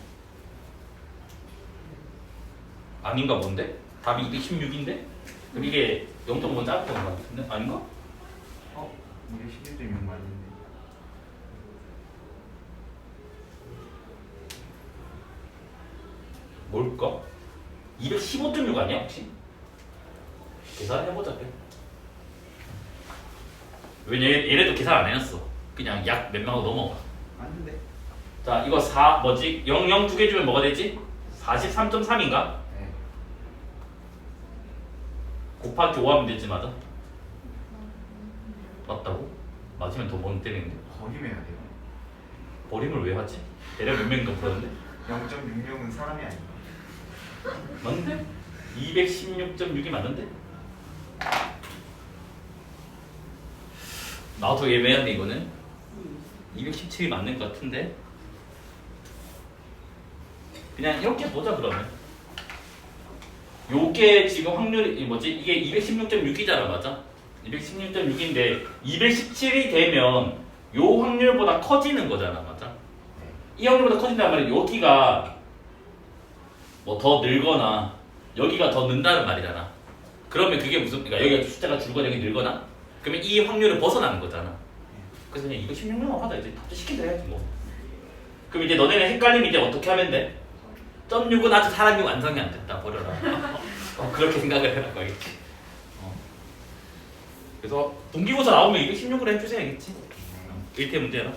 아닌가 본데? 답이 216인데? 그럼 이게 0.5 작았던 것 같은데? 아닌가? 216.6 맞는데. 뭘까? 215.6 아니야 혹시? 계산해보자. 왜냐 얘네도 계산 안 해놨어. 그냥 약 몇 명하고 넘어가. 맞는데? 자 이거 4 뭐지? 0, 0 두 개 주면 뭐가 되지? 43.3인가? 네. 곱하기 5 하면 되지. 맞아? 맞다고? 맞으면 더 못 때리는데. 버리면 해야 돼요. 버림을 왜 하지? 대략 몇 명인가 그러는데? 0.66은 사람이 아닌가? 맞는데? 216.6이 맞는데? 나도 애매한데 이거는 217이 맞는 것 같은데 그냥 이렇게 보자 그러면. 요게 지금 확률이 뭐지? 이게 216.6이잖아, 맞아? 216.6인데 217이 되면 요 확률보다 커지는 거잖아, 맞아? 이 확률보다 커진다는 말은 여기가 뭐 더 늘거나 여기가 더 는다는 말이잖아. 그러면 그게 무슨, 그러니까 여기가 숫자가 줄거나 여기 늘거나 그러면 이 확률을 벗어나는 거잖아. 그래서 그냥 이거 16만 하자 이제 답도 시킨다 해야지 뭐. 그럼 이제 너네는 헷갈리면 이제 어떻게 하면 돼? 0.6은 아직 사람이 완성이 안 됐다 버려라. 그렇게 생각을 해라고 알겠지. 그래서 분기고사 나오면 216으로 해주세요 알겠지? 1태 문제라.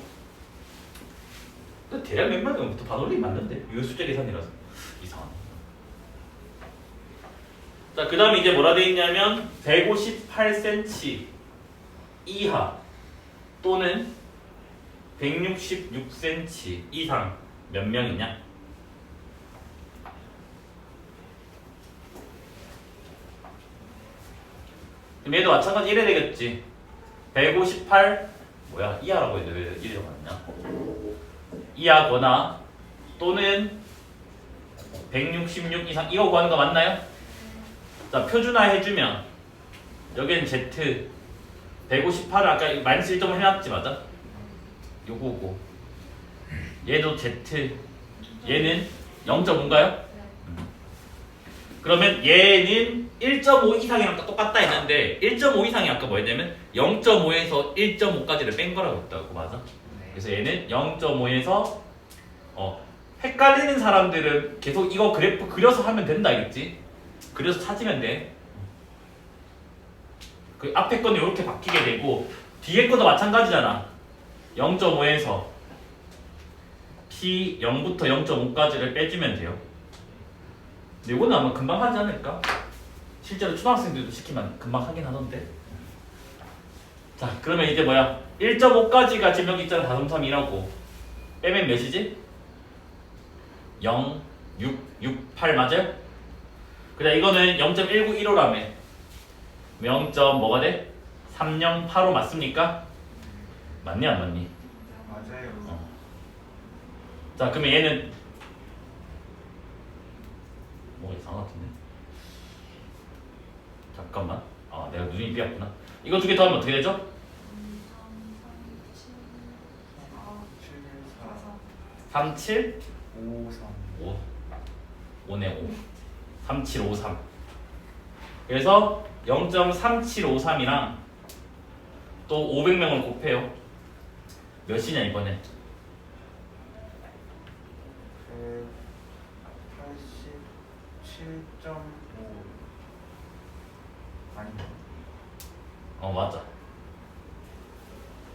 근데 대략 몇 마디부터 반올림 맞는데? 이거 숫자 계산이라서 이상하네. 자, 그 다음에 이제 뭐라 돼 있냐면 158cm 이하 또는 166cm 이상 몇 명이냐? 그럼 얘도 마찬가지 이래 되겠지. 158 뭐야? 이하라고 했는데 왜 이래 적었냐? 이하거나 또는 166 이상 이거 구하는 거 맞나요? 자, 표준화 해주면 여기는 Z 158을 아까 마이너스 1점을 해놨지 맞아? 요거고 얘도 Z 얘는 0.5인가요? 그러면 얘는 1.5 이상이랑 똑같다 했는데 1.5 이상이 아까 뭐였냐면 0.5에서 1.5까지를 뺀 거라고 했다고 맞아? 그래서 얘는 0.5에서 헷갈리는 사람들은 계속 이거 그래프 그려서 하면 된다 알겠지? 그려서 찾으면 돼. 그 앞에 거는 이렇게 바뀌게 되고 뒤에 것도 마찬가지잖아. 0.5에서 P 0부터 0.5까지를 빼주면 돼요. 근데 이거는 아마 금방 하지 않을까? 실제로 초등학생들도 시키면 금방 하긴 하던데. 자, 그러면 이제 뭐야? 1.5까지가 지금 여기 있잖아. 433이라고 빼면 몇이지? 0, 6, 6, 8 맞아요? 그래 이거는 0.1915라며 0. 뭐가 돼? 3085 맞습니까? 맞니 안 맞니? 맞아요. 자 그러면 얘는 뭐 이상한 것 같은데? 잠깐만. 아 내가 눈이 삐었구나. 이거 두 개 더하면 어떻게 되죠? 37 5, 3. 5 5네 5 3753 그래서 0.3753이랑 또 500명을 곱해요. 몇이냐 이번에? 187.5 아닌가? 맞아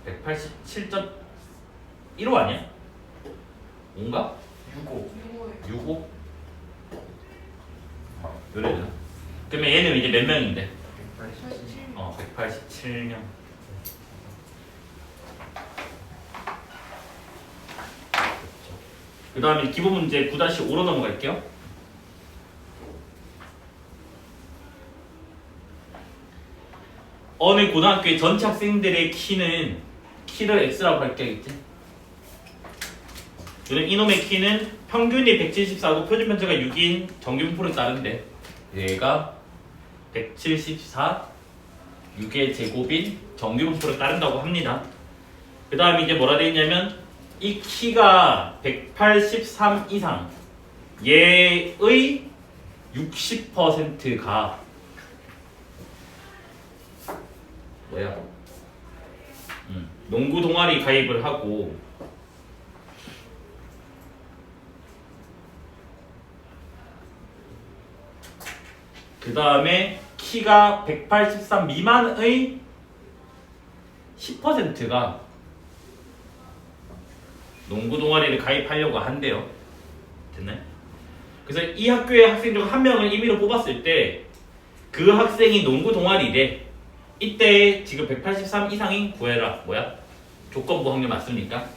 187.15 아니야? 5인가? 65. 65? 요래 되나? 그러면 얘는 이제 몇 명인데? 187. 187명. 그 다음에 기본 문제 9-5로 넘어갈게요. 어느 고등학교의 전체 학생들의 키를 X라고 할게겠지? 그럼 이놈의 키는 평균이 174고 표준 편차가 6인 정규분포를 따른대. 얘가 174 6의 제곱인 정규분포를 따른다고 합니다. 그 다음에 이제 뭐라 되어 있냐면 이 키가 183 이상 얘의 60%가 뭐야? 농구 동아리 가입을 하고 그 다음에 키가 183 미만의 10%가 농구 동아리를 가입하려고 한대요. 됐나요? 그래서 이 학교의 학생 중 한 명을 임의로 뽑았을 때 그 학생이 농구 동아리래. 이때 지금 183 이상인 구해라. 뭐야? 조건부 확률 맞습니까?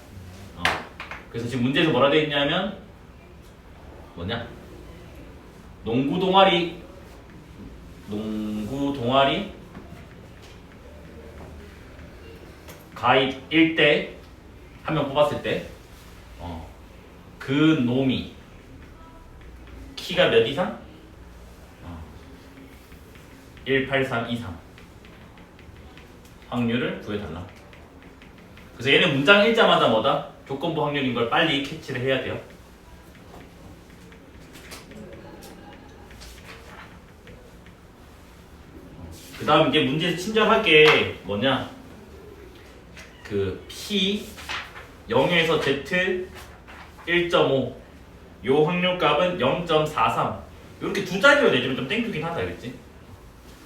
그래서 지금 문제에서 뭐라 되어 있냐면 뭐냐? 농구 동아리 가입일 때 한 명 뽑았을 때 그 놈이 키가 몇 이상? 183 이상 확률을 구해달라. 그래서 얘는 문장 읽자마자 뭐다? 조건부 확률인 걸 빨리 캐치를 해야 돼요. 그 다음 이제 문제 친절하게 뭐냐, 그 P 0에서 Z 1.5 요 확률값은 0.43 이렇게 두 자리로 내주면 좀 땡큐긴 하다, 그랬지?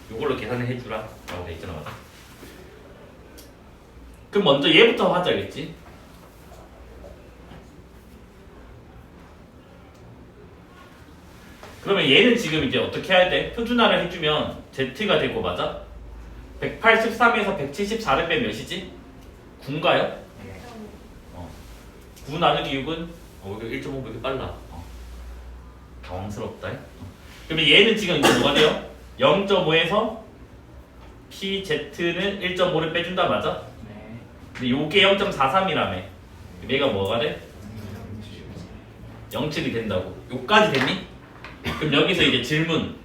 요걸로 계산을 해주라 라고 돼 있잖아. 맞아? 그럼 먼저 얘부터 하자, 그랬지? 그러면 얘는 지금 이제 어떻게 해야 돼? 표준화를 해주면 Z가 되고, 맞아? 183에서 174를 빼면 몇이지? 9인가요? 9 나누기 6은 1.5배 이렇게 빨라. 당황스럽다. 그러면 얘는 지금 이제 뭐가 돼요? 0.5에서 PZ는 1.5를 빼준다, 맞아? 네. 근데 요게 0.43이라며. 얘가 뭐가 돼? 0층이 된다고. 요까지 됐니? 그럼 여기서 이제 질문.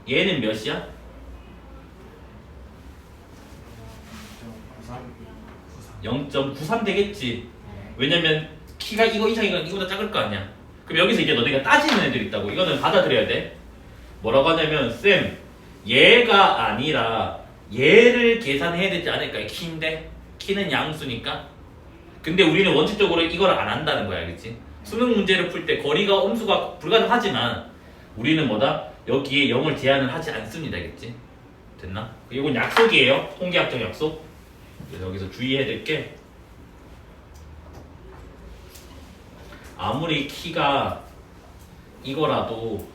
얘는 몇이야? 0.93 되겠지. 왜냐면 키가 이거 이상이건 이거보다 작을 거 아니야. 그럼 여기서 이제 너네가 따지는 애들 있다고. 이거는 받아들여야 돼. 뭐라고 하냐면, 쌤, 얘가 아니라 얘를 계산해야 되지 않을까요? 키인데 키는 양수니까. 근데 우리는 원칙적으로 이걸 안 한다는 거야, 알겠지? 수능 문제를 풀 때 거리가 음수가 불가능하지만 우리는 뭐다? 여기에 0을 제한을 하지 않습니다, 알겠지? 됐나? 이건 약속이에요. 통계학적 약속. 그래서 여기서 주의해야 될 게, 아무리 키가 이거라도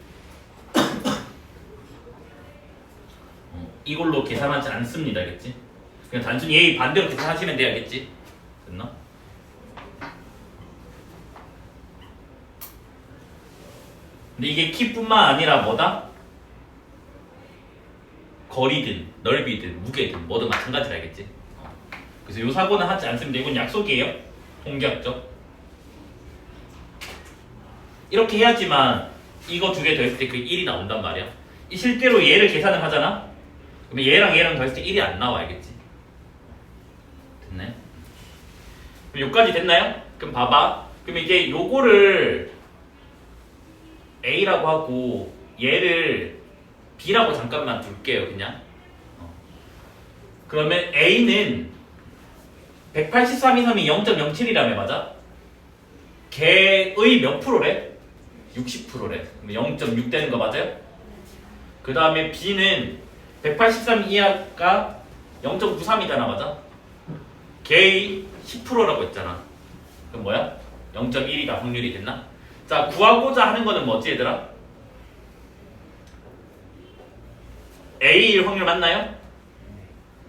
이걸로 계산하지 않습니다, 알겠지? 그냥 단순히 A 반대로 계산하시면 돼야겠지? 됐나? 근데 이게 키뿐만 아니라 뭐다? 거리든 넓이든 무게든 뭐든 마찬가지라, 알겠지? 그래서 요 사고는 하지 않습니다. 이건 약속이에요. 통계학적. 이렇게 해야지만 이거 두 개 더했을 때 그 1이 나온단 말이야. 이 실제로 얘를 계산을 하잖아? 그러면 얘랑 더했을 때 1이 안 나와, 알겠지? 됐나요? 그럼 요까지 됐나요? 그럼 봐봐. 그럼 이제 요거를 A라고 하고 얘를 B라고 잠깐만 둘게요, 그냥. 그러면 A는 183 이상이 0.07이라며, 맞아? 걔의 몇 프로래? 60%래. 그럼 0.6 되는 거 맞아요? 그 다음에 B는 183 이하가 0.93이잖아, 맞아? 걔의 10%라고 했잖아. 그럼 뭐야? 0.1이다 확률이 됐나? 자, 구하고자 하는 거는 뭐지, 얘들아? A일 확률 맞나요?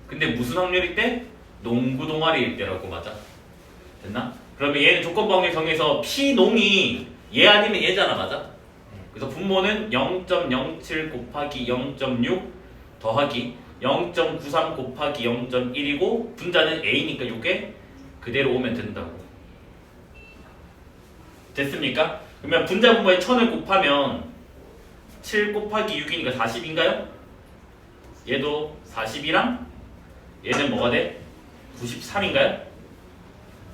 근데 무슨 확률일 때? 농구 동아리일 때라고, 맞아? 됐나? 그러면 얘는 조건부 확률 정해서 P농이 얘 아니면 얘잖아, 맞아? 그래서 분모는 0.07 곱하기 0.6 더하기 0.93 곱하기 0.1이고 분자는 A니까 이게 그대로 오면 된다고. 됐습니까? 그러면 분자 분모에 1000을 곱하면 7 곱하기 6이니까 40인가요? 얘도 40이랑 얘는 뭐가 돼? 93인가요?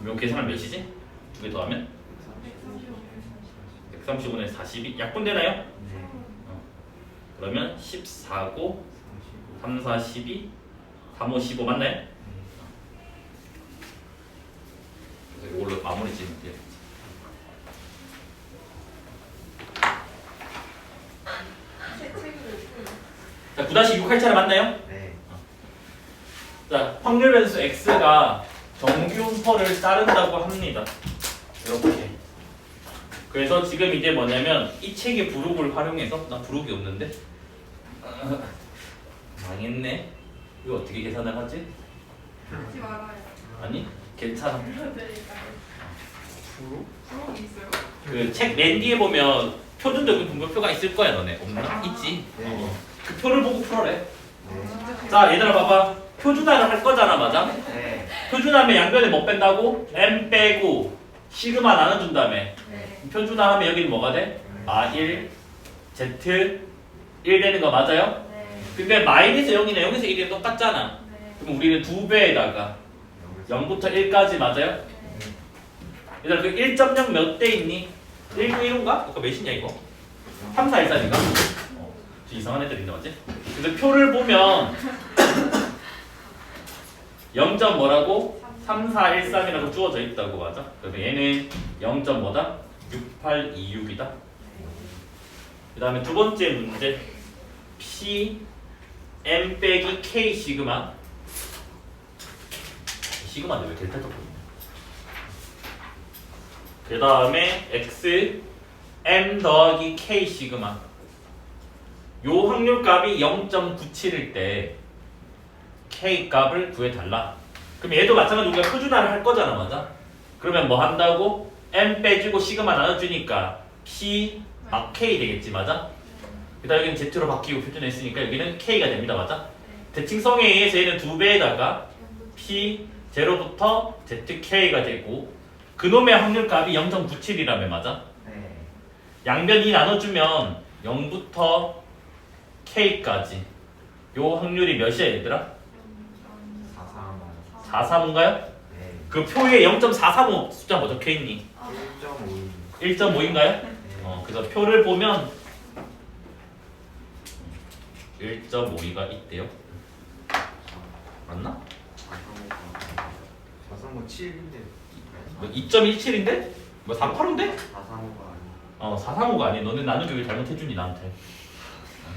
그럼 계산하면 몇이지? 두 개 더하면? 135는 42? 약분되나요? 네. 그러면 14고 3, 4, 12 3, 5, 15 맞나요? 그래서 이걸로 마무리 지으면 돼요. 자, 9-6 할 차례 맞나요? 네. 자, 확률 변수 x가 정규퍼를 따른다고 합니다. 이렇게. 그래서 지금 이제 뭐냐면 이 책의 부록을 활용해서, 나 부록이 없는데? 망했네. 이거 어떻게 계산을 하지? 하지 말아요. 아니, 괜찮아. 그러니까요. 부록? 부록이 있어요? 그 책 맨 뒤에 보면 표준적인 분모표가 있을 거야, 너네. 없나? 있지? 네. 그 표를 보고 풀어래. 네. 자, 얘들아 봐봐. 표준화를 할 거잖아, 맞아? 네. 표준하면 양변에 뭐 뺀다고? m 빼고 시그마 나눠준 다음에 네. 표준화하면 여기는 뭐가 돼? A1 Z 1 되는 거 맞아요? 네. 근데 마이너스 0이나 여기서 1이랑 똑같잖아. 네. 그럼 우리는 2배에다가 0부터 1까지 맞아요? 얘들아 그 1.0 몇 대 있니? 191인가? 아까 몇이냐 이거? 3, 4, 1, 4인가? 이상한 애들 있나 맞지? 근데 표를 보면 0. 뭐라고? 3, 4, 1, 3이라고 주어져 있다고 맞아? 그러면 얘는 0. 뭐다? 6826이다. 그 다음에 두 번째 문제 P M 빼기 K 시그마 시그마인데 왜 델타 적거든요. 그 다음에 X M 더하기 K 시그마 요 확률값이 0.97일 때 K 값을 구해달라. 그럼 얘도 마찬가지로 우리가 표준화를 할 거잖아 맞아? 그러면 뭐 한다고? M 빼주고 시그마 나눠주니까 P K 되겠지 맞아? 그 다음 여기는 Z로 바뀌고 표준했으니까 여기는 K가 됩니다 맞아? 대칭성에 의해서 얘는 2배에다가 P 제로부터 ZK가 되고 그놈의 확률값이 0.97이라며 맞아? 네. 양변 2 나눠주면 0부터 K까지 요 확률이 몇이야 얘들아? 4,3원. 435인가요? 네. 그 표에 0.435 숫자 뭐 적혀있니? 1.5. 1.5인가요? 네. 그래서 표를 보면 1.52가 있대요. 맞나? 435 7인데. 뭐 2.17인데? 뭐 485인데? 435가 아니. 435가 아니. 너는 나누기 왜 잘못해주니 나한테.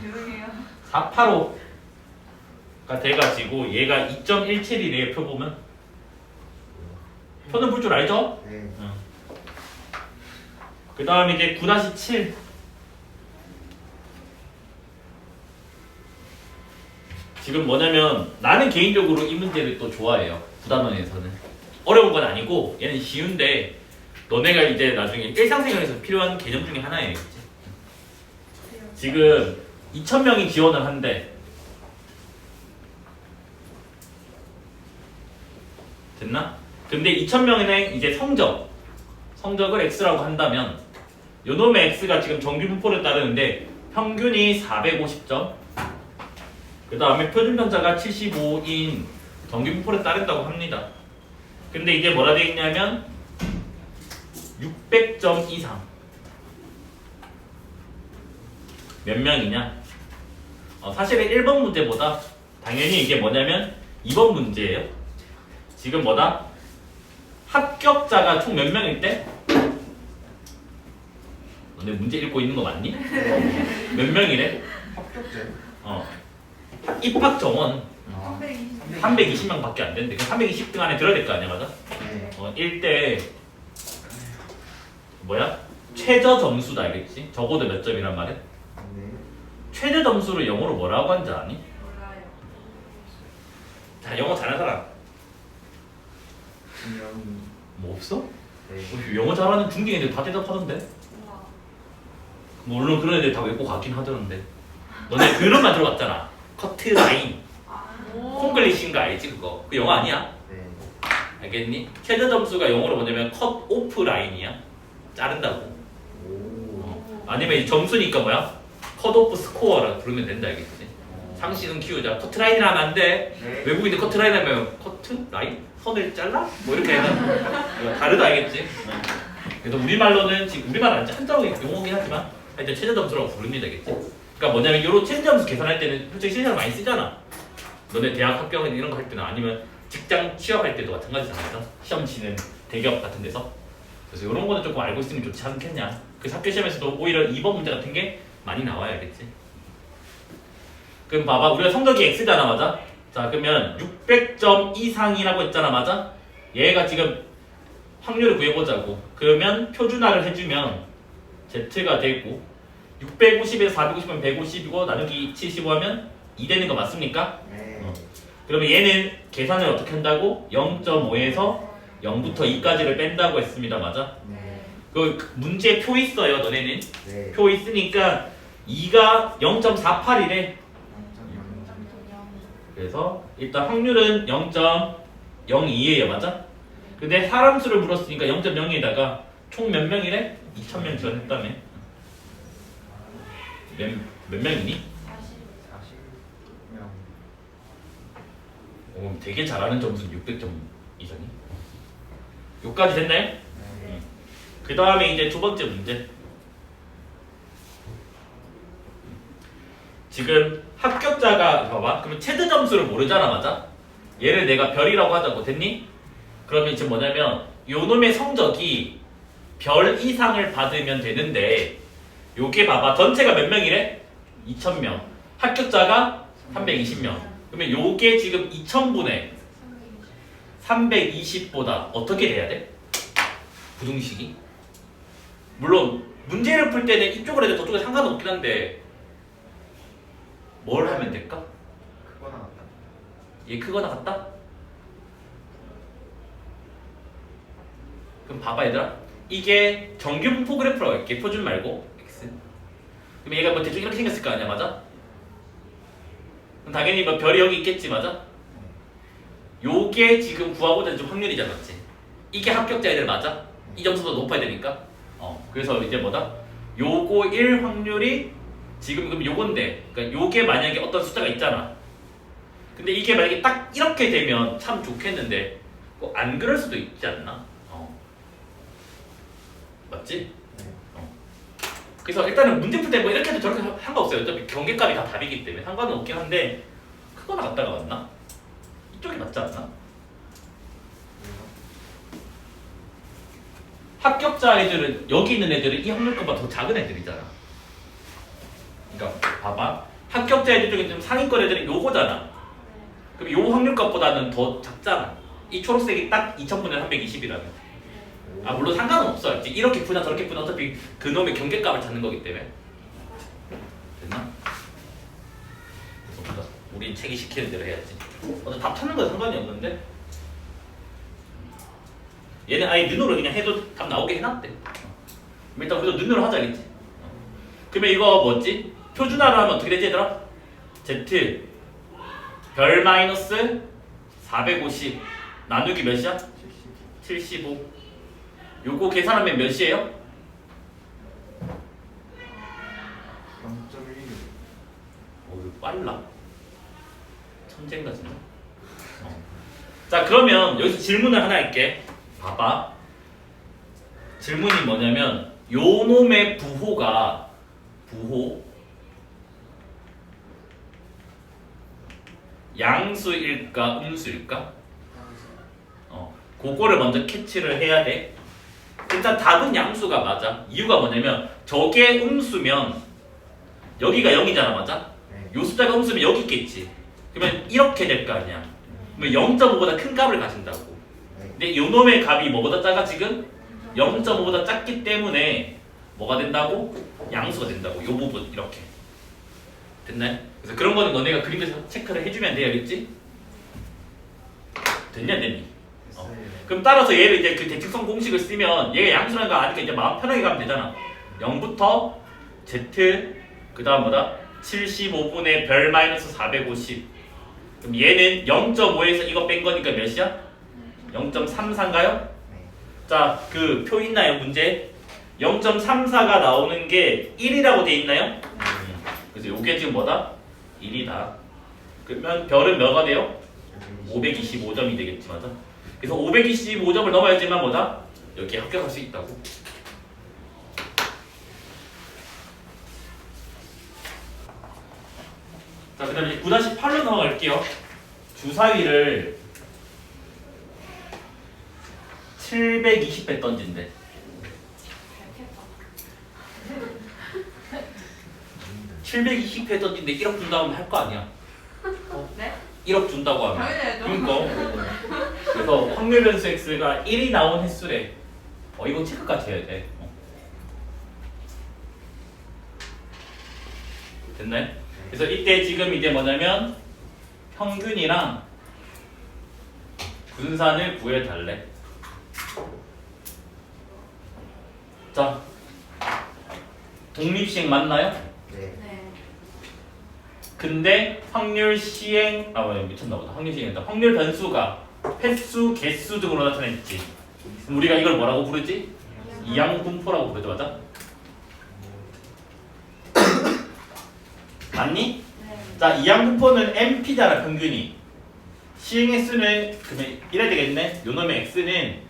죄송해요. 485가 돼가지고 얘가 2.17이래요. 표 보면. 표는 볼 줄 알죠? 네. 그 다음에 이제 9-7 지금 뭐냐면 나는 개인적으로 이 문제를 또 좋아해요. 9단원에서는 어려운 건 아니고 얘는 쉬운데 너네가 이제 나중에 일상생활에서 필요한 개념 중에 하나예요. 지금 2,000명이 지원을 한대. 됐나? 근데 2,000명의 이제 성적을 X라고 한다면 요놈의 X가 지금 정규 분포를 따르는데 평균이 450점 그 다음에 표준편차가 75인 정규 분포를 따른다고 합니다. 근데 이제 뭐라 되어 있냐면 600점 이상 몇 명이냐? 사실은 1번 문제보다 당연히 이게 뭐냐면 2번 문제예요. 지금 뭐다? 합격자가 총 몇 명일 때? 너네 문제 읽고 있는 거 맞니? 몇 명이래? 합격제. 입학 정원 320. 320명밖에 안 된대. 그 320등 안에 들어야 될 거 아니야, 맞아? 네. 1대 뭐야? 최저 점수다 알겠지? 적어도 몇 점이란 말이야? 네. 최저 점수를 영어로 뭐라고 하는지 아니? 몰라요. 자, 영어 잘하는 사람 분명히. 뭐 없어? 네. 영어 잘하는 중딩 애들 다 대답하던데? 우와. 물론 그런 애들 다 외고 가긴 하던데. 너네 그런만 들어봤잖아. 커트라인, 콩글리시인 거 알지 그거? 그 영어 아니야? 네. 알겠니? 최저 점수가 영어로 뭐냐면 컷 오프 라인이야. 자른다고. 오. 아니면 이 점수니까 뭐야? 컷 오프 스코어라 부르면 된다 알겠지? 상식은 키우자. 커트라인을 하면 안 돼. 네. 외국인들 커트라인 하면 커트? 라인? 선을 잘라? 뭐 이렇게 해서 다르다 알겠지? 그래서 우리말로는 지금 우리말 아니지 한자로 용어긴 하지만 하여튼 최저 점수라고 부릅니다 알겠지? 그러니까 뭐냐면 이런 최저 점수 계산할 때는 솔직히 실제로 많이 쓰잖아. 너네 대학 합격 이런 거 할 때는 아니면 직장 취업할 때도 마찬가지잖아. 시험 치는 대기업 같은 데서. 그래서 이런 거는 조금 알고 있으면 좋지 않겠냐. 그래서 학교 시험에서도 오히려 2번 문제 같은 게 많이 나와야 알겠지? 그럼 봐봐 우리가 성적이 X잖아 맞아? 자 그러면 600점 이상이라고 했잖아 맞아? 얘가 지금 확률을 구해보자고. 그러면 표준화를 해주면 Z가 되고 650에서 450은 150이고 나누기 75 하면 2 되는 거 맞습니까? 네. 그러면 얘는 계산을 어떻게 한다고? 0.5에서 0부터 2까지를 뺀다고 했습니다 맞아? 네. 그 문제에 표 있어요 너네는? 네. 표 있으니까 2가 0.48이래. 그래서 일단 확률은 0.02예요 맞아? 근데 사람 수를 물었으니까 0.0에다가 총 몇 명이래? 2,000명 지원했다며. 몇 명이니? 40명. 오, 되게 잘하는 점수는 600점 이상이. 여기까지 됐나요? 네. 그 다음에 이제 두 번째 문제. 지금 합격자가 봐봐. 그러면 최대 점수를 모르잖아, 맞아? 얘를 내가 별이라고 하자고. 됐니? 그러면 지금 뭐냐면 요 놈의 성적이 별 이상을 받으면 되는데 요게 봐봐. 전체가 몇 명이래? 2,000명. 합격자가 320명. 그러면 요게 지금 2,000분의 320보다 어떻게 돼야 돼? 부등식이? 물론 문제를 풀 때는 이쪽으로 해도 저쪽에 상관없긴 한데 뭘 하면 될까? 크거나 같다. 얘 크거나 같다? 그럼 봐봐 얘들아. 이게 정규 분포 그래프라고 할게. 표준 말고 x. 그럼 얘가 뭐 대충 이렇게 생겼을 거 아니야, 맞아? 그럼 당연히 뭐 별이 여기 있겠지, 맞아? 요게 지금 구하고자 하는 좀 확률이잖아, 맞지? 이게 합격자 애들 맞아? 이 점수도 높아야 되니까. 그래서 이제 뭐다? 요거 1 확률이 지금 그럼 요건데, 그러니까 요게 만약에 어떤 숫자가 있잖아. 근데 이게 만약에 딱 이렇게 되면 참 좋겠는데 뭐 안 그럴 수도 있지 않나? 맞지? 네. 그래서 일단은 문제 풀 때 뭐 이렇게 해도 저렇게 상관없어요. 어차피 경계값이 다 답이기 때문에 상관은 없긴 한데 크거나 같다가 맞나? 이쪽이 맞지 않나? 합격자 애들은 여기 있는 애들은 이 확률값보다 더 작은 애들이잖아. 그러니까 봐봐. 합격자 애들 중에 좀 상위권 애들은 요거잖아. 그럼 요 확률값보다는 더 작잖아. 이 초록색이 딱 2,000분의 320이라면. 물론 상관은 없어. 알지? 이렇게 푸나 저렇게 푸나 어차피 그놈의 경계값을 찾는 거기 때문에. 됐나? 그래서 우린 책이 시키는 대로 해야지. 답 찾는 건 상관이 없는데 얘는 아예 눈으로 그냥 해도 답 나오게 해놨대. 일단 우리도 눈으로 하자겠지. 그러면 이거 뭐지? 표준화로 하면 어떻게 되지 얘들아? Z 별 마이너스 450 나누기 몇이야? 75. 요거 계산하면 몇이에요? 0.1. 이거 빨라. 천재인가 진짜. 자 그러면 여기서 질문을 하나 할게. 봐봐. 질문이 뭐냐면 요 놈의 부호가 양수일까 음수일까? 그거를 먼저 캐치를 해야 돼. 일단 답은 양수가 맞아. 이유가 뭐냐면 저게 음수면 여기가 0이잖아, 맞아? 네. 요 숫자가 음수면 여기 있겠지. 그러면 이렇게 될 거 아니야. 그러면 0.5보다 큰 값을 가진다고. 근데 요 놈의 값이 뭐보다 작아 지금? 0.5보다 작기 때문에 뭐가 된다고? 양수가 된다고. 요 부분 이렇게. 됐나요? 그래서 그런 거는 너네가 그림에서 체크를 해주면 돼, 알겠지? 됐냐, 됐니? 그럼 따라서 얘를 이제 그 대칭성 공식을 쓰면 얘가 양수라는 거 아니까 이제 마음 편하게 가면 되잖아. 0부터 Z 그 다음 뭐다? 75분의 별 마이너스 450. 그럼 얘는 0.5에서 이거 뺀 거니까 몇이야? 0.34인가요? 자, 그 표 있나요, 문제? 0.34가 나오는 게 1이라고 돼 있나요? 그래서 요게 지금 뭐다? 1이다. 그러면 별은 몇가 돼요? 525점이 되겠지, 맞아? 그래서 525점을 넘어야지만 뭐다? 여기 합격할 수 있다고. 자, 그 다음에 9-8로 넘어갈게요. 주사위를 720배 던진대. 잘 720회 던진데 1억 준다고 하면 할 거 아니야? 네? 1억 준다고 하면. 당연히 그러니까. 그래서 확률 변수 x가 1이 나온 횟수래. 이거 체크까지 해야 돼. 됐나요? 그래서 이때 지금 이제 뭐냐면 평균이랑 분산을 구해달래. 자, 독립시행 맞나요? 네. 네. 근데 확률 시행 미쳤나 보다. 확률 시행이다. 확률 변수가 횟수, 개수 등으로 나타냈지. 그럼 우리가 이걸 뭐라고 부르지? 이항분포라고 부르죠, 맞아? 맞니? 네. 자, 이항분포는 MP잖아, 평균이. 시행의 수는 그러면 이래야 되겠네. 요놈의 x는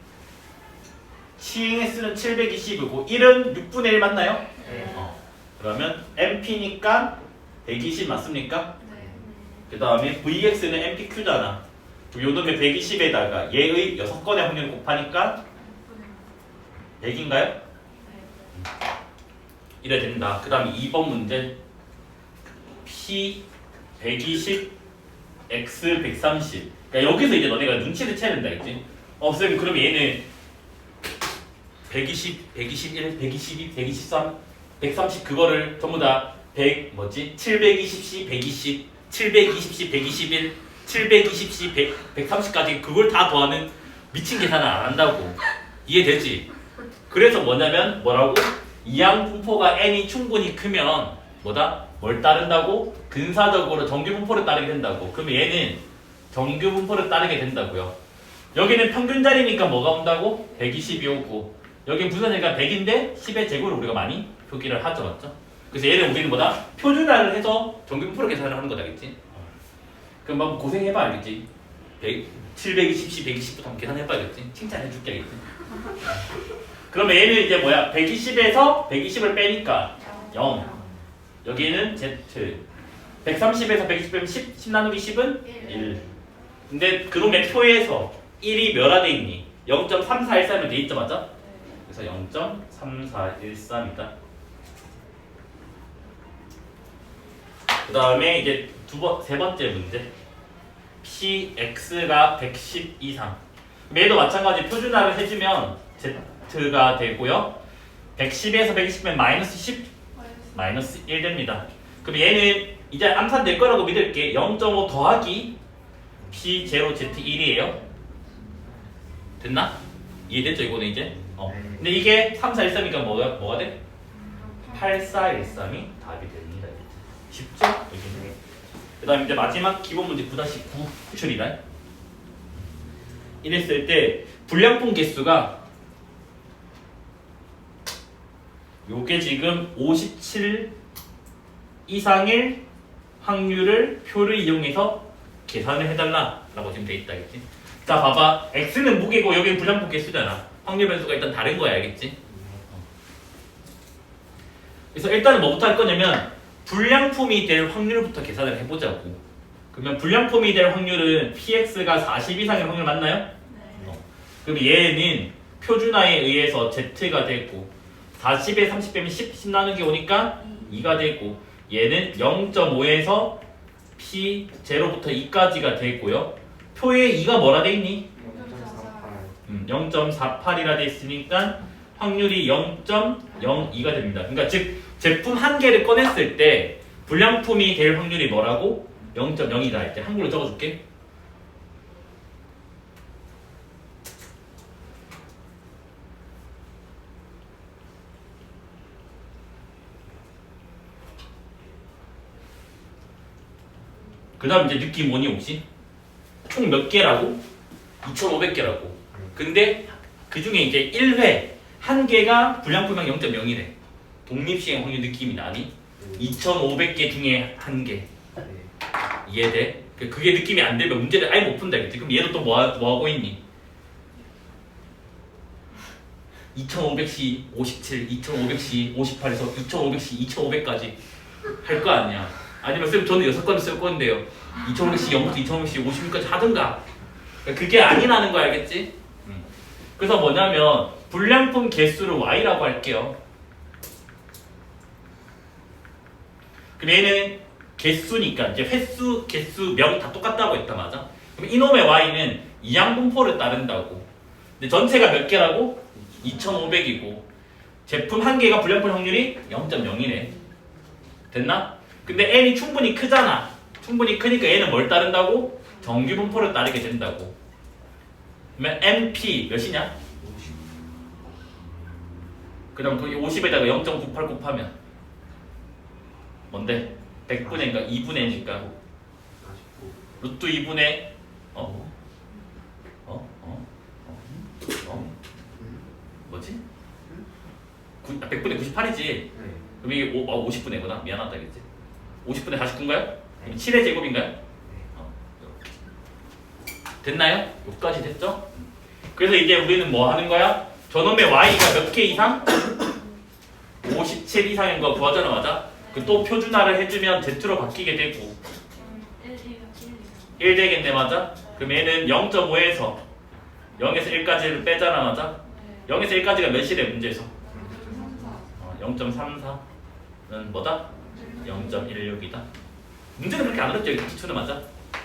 시행의 수는 720이고 1은 6분의 1 맞나요? 네. 그러면 MP니까 120 맞습니까? 네. 그 다음에 VX는 MPQ잖아. 요놈의 120에다가 얘의 6건의 확률을 곱하니까 100인가요? 네. 이래 된다. 그 다음에 2번 문제 P 120 X 130. 그러니까 여기서 이제 너네가 눈치를 채야 된다 했지. 쌤 그럼 얘는 120, 121, 122, 123, 130 그거를 전부 다 100 뭐지? 720C 120, 720C 121, 720C 100, 130까지 그걸 다 더하는 미친 계산을 안 한다고. 이해되지? 그래서 뭐냐면 뭐라고? 이항분포가 n이 충분히 크면 뭐다? 뭘 따른다고? 근사적으로 정규분포를 따르게 된다고. 그러면 얘는 정규분포를 따르게 된다고요. 여기는 평균 자리니까 뭐가 온다고? 120이 오고 여기 부산이니까 100인데 10의 제곱을 우리가 많이 표기를 하죠, 맞죠? 그래서 얘는 우리는 뭐다? 표준화를 해서 정규분포를 계산을 하는 거다, 알겠지? 그럼 한번 고생해봐, 알겠지? 720씩 120부터 한번 계산해봐야겠지? 칭찬해줄게, 알겠지? 그러면 얘는 이제 뭐야? 120에서 120을 빼니까 0. 여기는 Z. 130에서 120 빼면 10 나누기 10은 1. 근데 그놈의 표에서 1이 몇 안에 있니? 0.3413이 돼 있죠, 맞아? 그래서 0.3413이다. 그 다음에 이제 세 번째 문제. PX가 110 이상. 얘도 마찬가지 표준화를 해주면 Z가 되고요. 110에서 120면 마이너스 10, 마이너스 1 됩니다. 그럼 얘는 이제 암산될 거라고 믿을게. 0.5 더하기 P0Z1이에요. 됐나? 이해됐죠, 이거는 이제? 근데 이게 3413이니까 뭐가 돼? 8413이 답이 됩니다. 쉽죠? 그 다음에 이제 마지막 기본 문제 9-9 풀출이다. 이랬을 때 불량품 개수가 요게 지금 57 이상일 확률을 표를 이용해서 계산을 해달라라고 지금 돼 있다, 알겠지? 자, 봐봐. X는 무게고 여기는 불량품 개수잖아. 확률 변수가 일단 다른 거야, 알겠지? 그래서 일단은 뭐부터 할 거냐면 불량품이 될 확률부터 계산을 해보자고. 그러면 불량품이 될 확률은 PX가 40 이상의 확률 맞나요? 네. 그럼 얘는 표준화에 의해서 Z가 되고 40에 30 빼면 10 나누기 오니까 2가 되고 얘는 0.5에서 P0부터 2까지가 되고요. 표에 2가 뭐라 돼 있니? 0.48이라 돼 있으니까 확률이 0.02가 됩니다. 그러니까 즉 제품 한 개를 꺼냈을 때 불량품이 될 확률이 뭐라고? 0.0이다 할 때 한글로 적어줄게. 그 다음 이제 느낌 뭐니 혹시? 총 몇 개라고? 2,500개라고. 근데 그 중에 이제 1회 한 개가 불량품량 0.0이래. 독립시행 확률 느낌이 나니? 2,500개 중에 한 개. 이해돼? 그게 느낌이 안 들면 문제를 아예 못 푼다. 그럼 얘도 또 뭐 하고 있니? 2,500시 57, 2,500시 58에서 2,500시 2,500까지 할 거 아니야. 아니면 쌤 저는 6건을 쓸 건데요. 2,500시 0부터 2,500시 56까지 하든가. 그게 아니라는 거 알겠지? 그래서 뭐냐면 불량품 개수를 y라고 할게요. 그럼 얘는 개수니까 이제 횟수, 개수, 명 다 똑같다고 했다, 맞아? 그럼 이놈의 y는 이항분포를 따른다고. 근데 전체가 몇 개라고? 2,500이고 제품 한 개가 불량품 확률이 0.0이네. 됐나? 근데 n이 충분히 크잖아. 충분히 크니까 얘는 뭘 따른다고? 정규분포를 따르게 된다고. 그러면 NP 몇이냐? 그 다음 거기 50에다가 0.98 곱하면 뭔데? 100분의 2분의 N이니까 루트 2분의 100분의 98이지. 네. 그럼 이게 50분의구나. 미안하다 그랬지. 50분의 49인가요? 그럼 7의 제곱인가요? 됐나요? 여기까지 됐죠? 그래서 이제 우리는 뭐 하는 거야? 저놈의 y가 몇 개 이상? 57 이상인 거 구하잖아, 맞아? 그 또 표준화를 해주면 z로 바뀌게 되고 1 되겠네, 맞아? 그럼 얘는 0.5에서 0에서 1까지를 빼잖아, 맞아? 0에서 1까지가 몇이래, 문제에서? 0.34는 뭐다? 0.16이다. 문제는 그렇게 안 어렵죠, 기초는 맞아?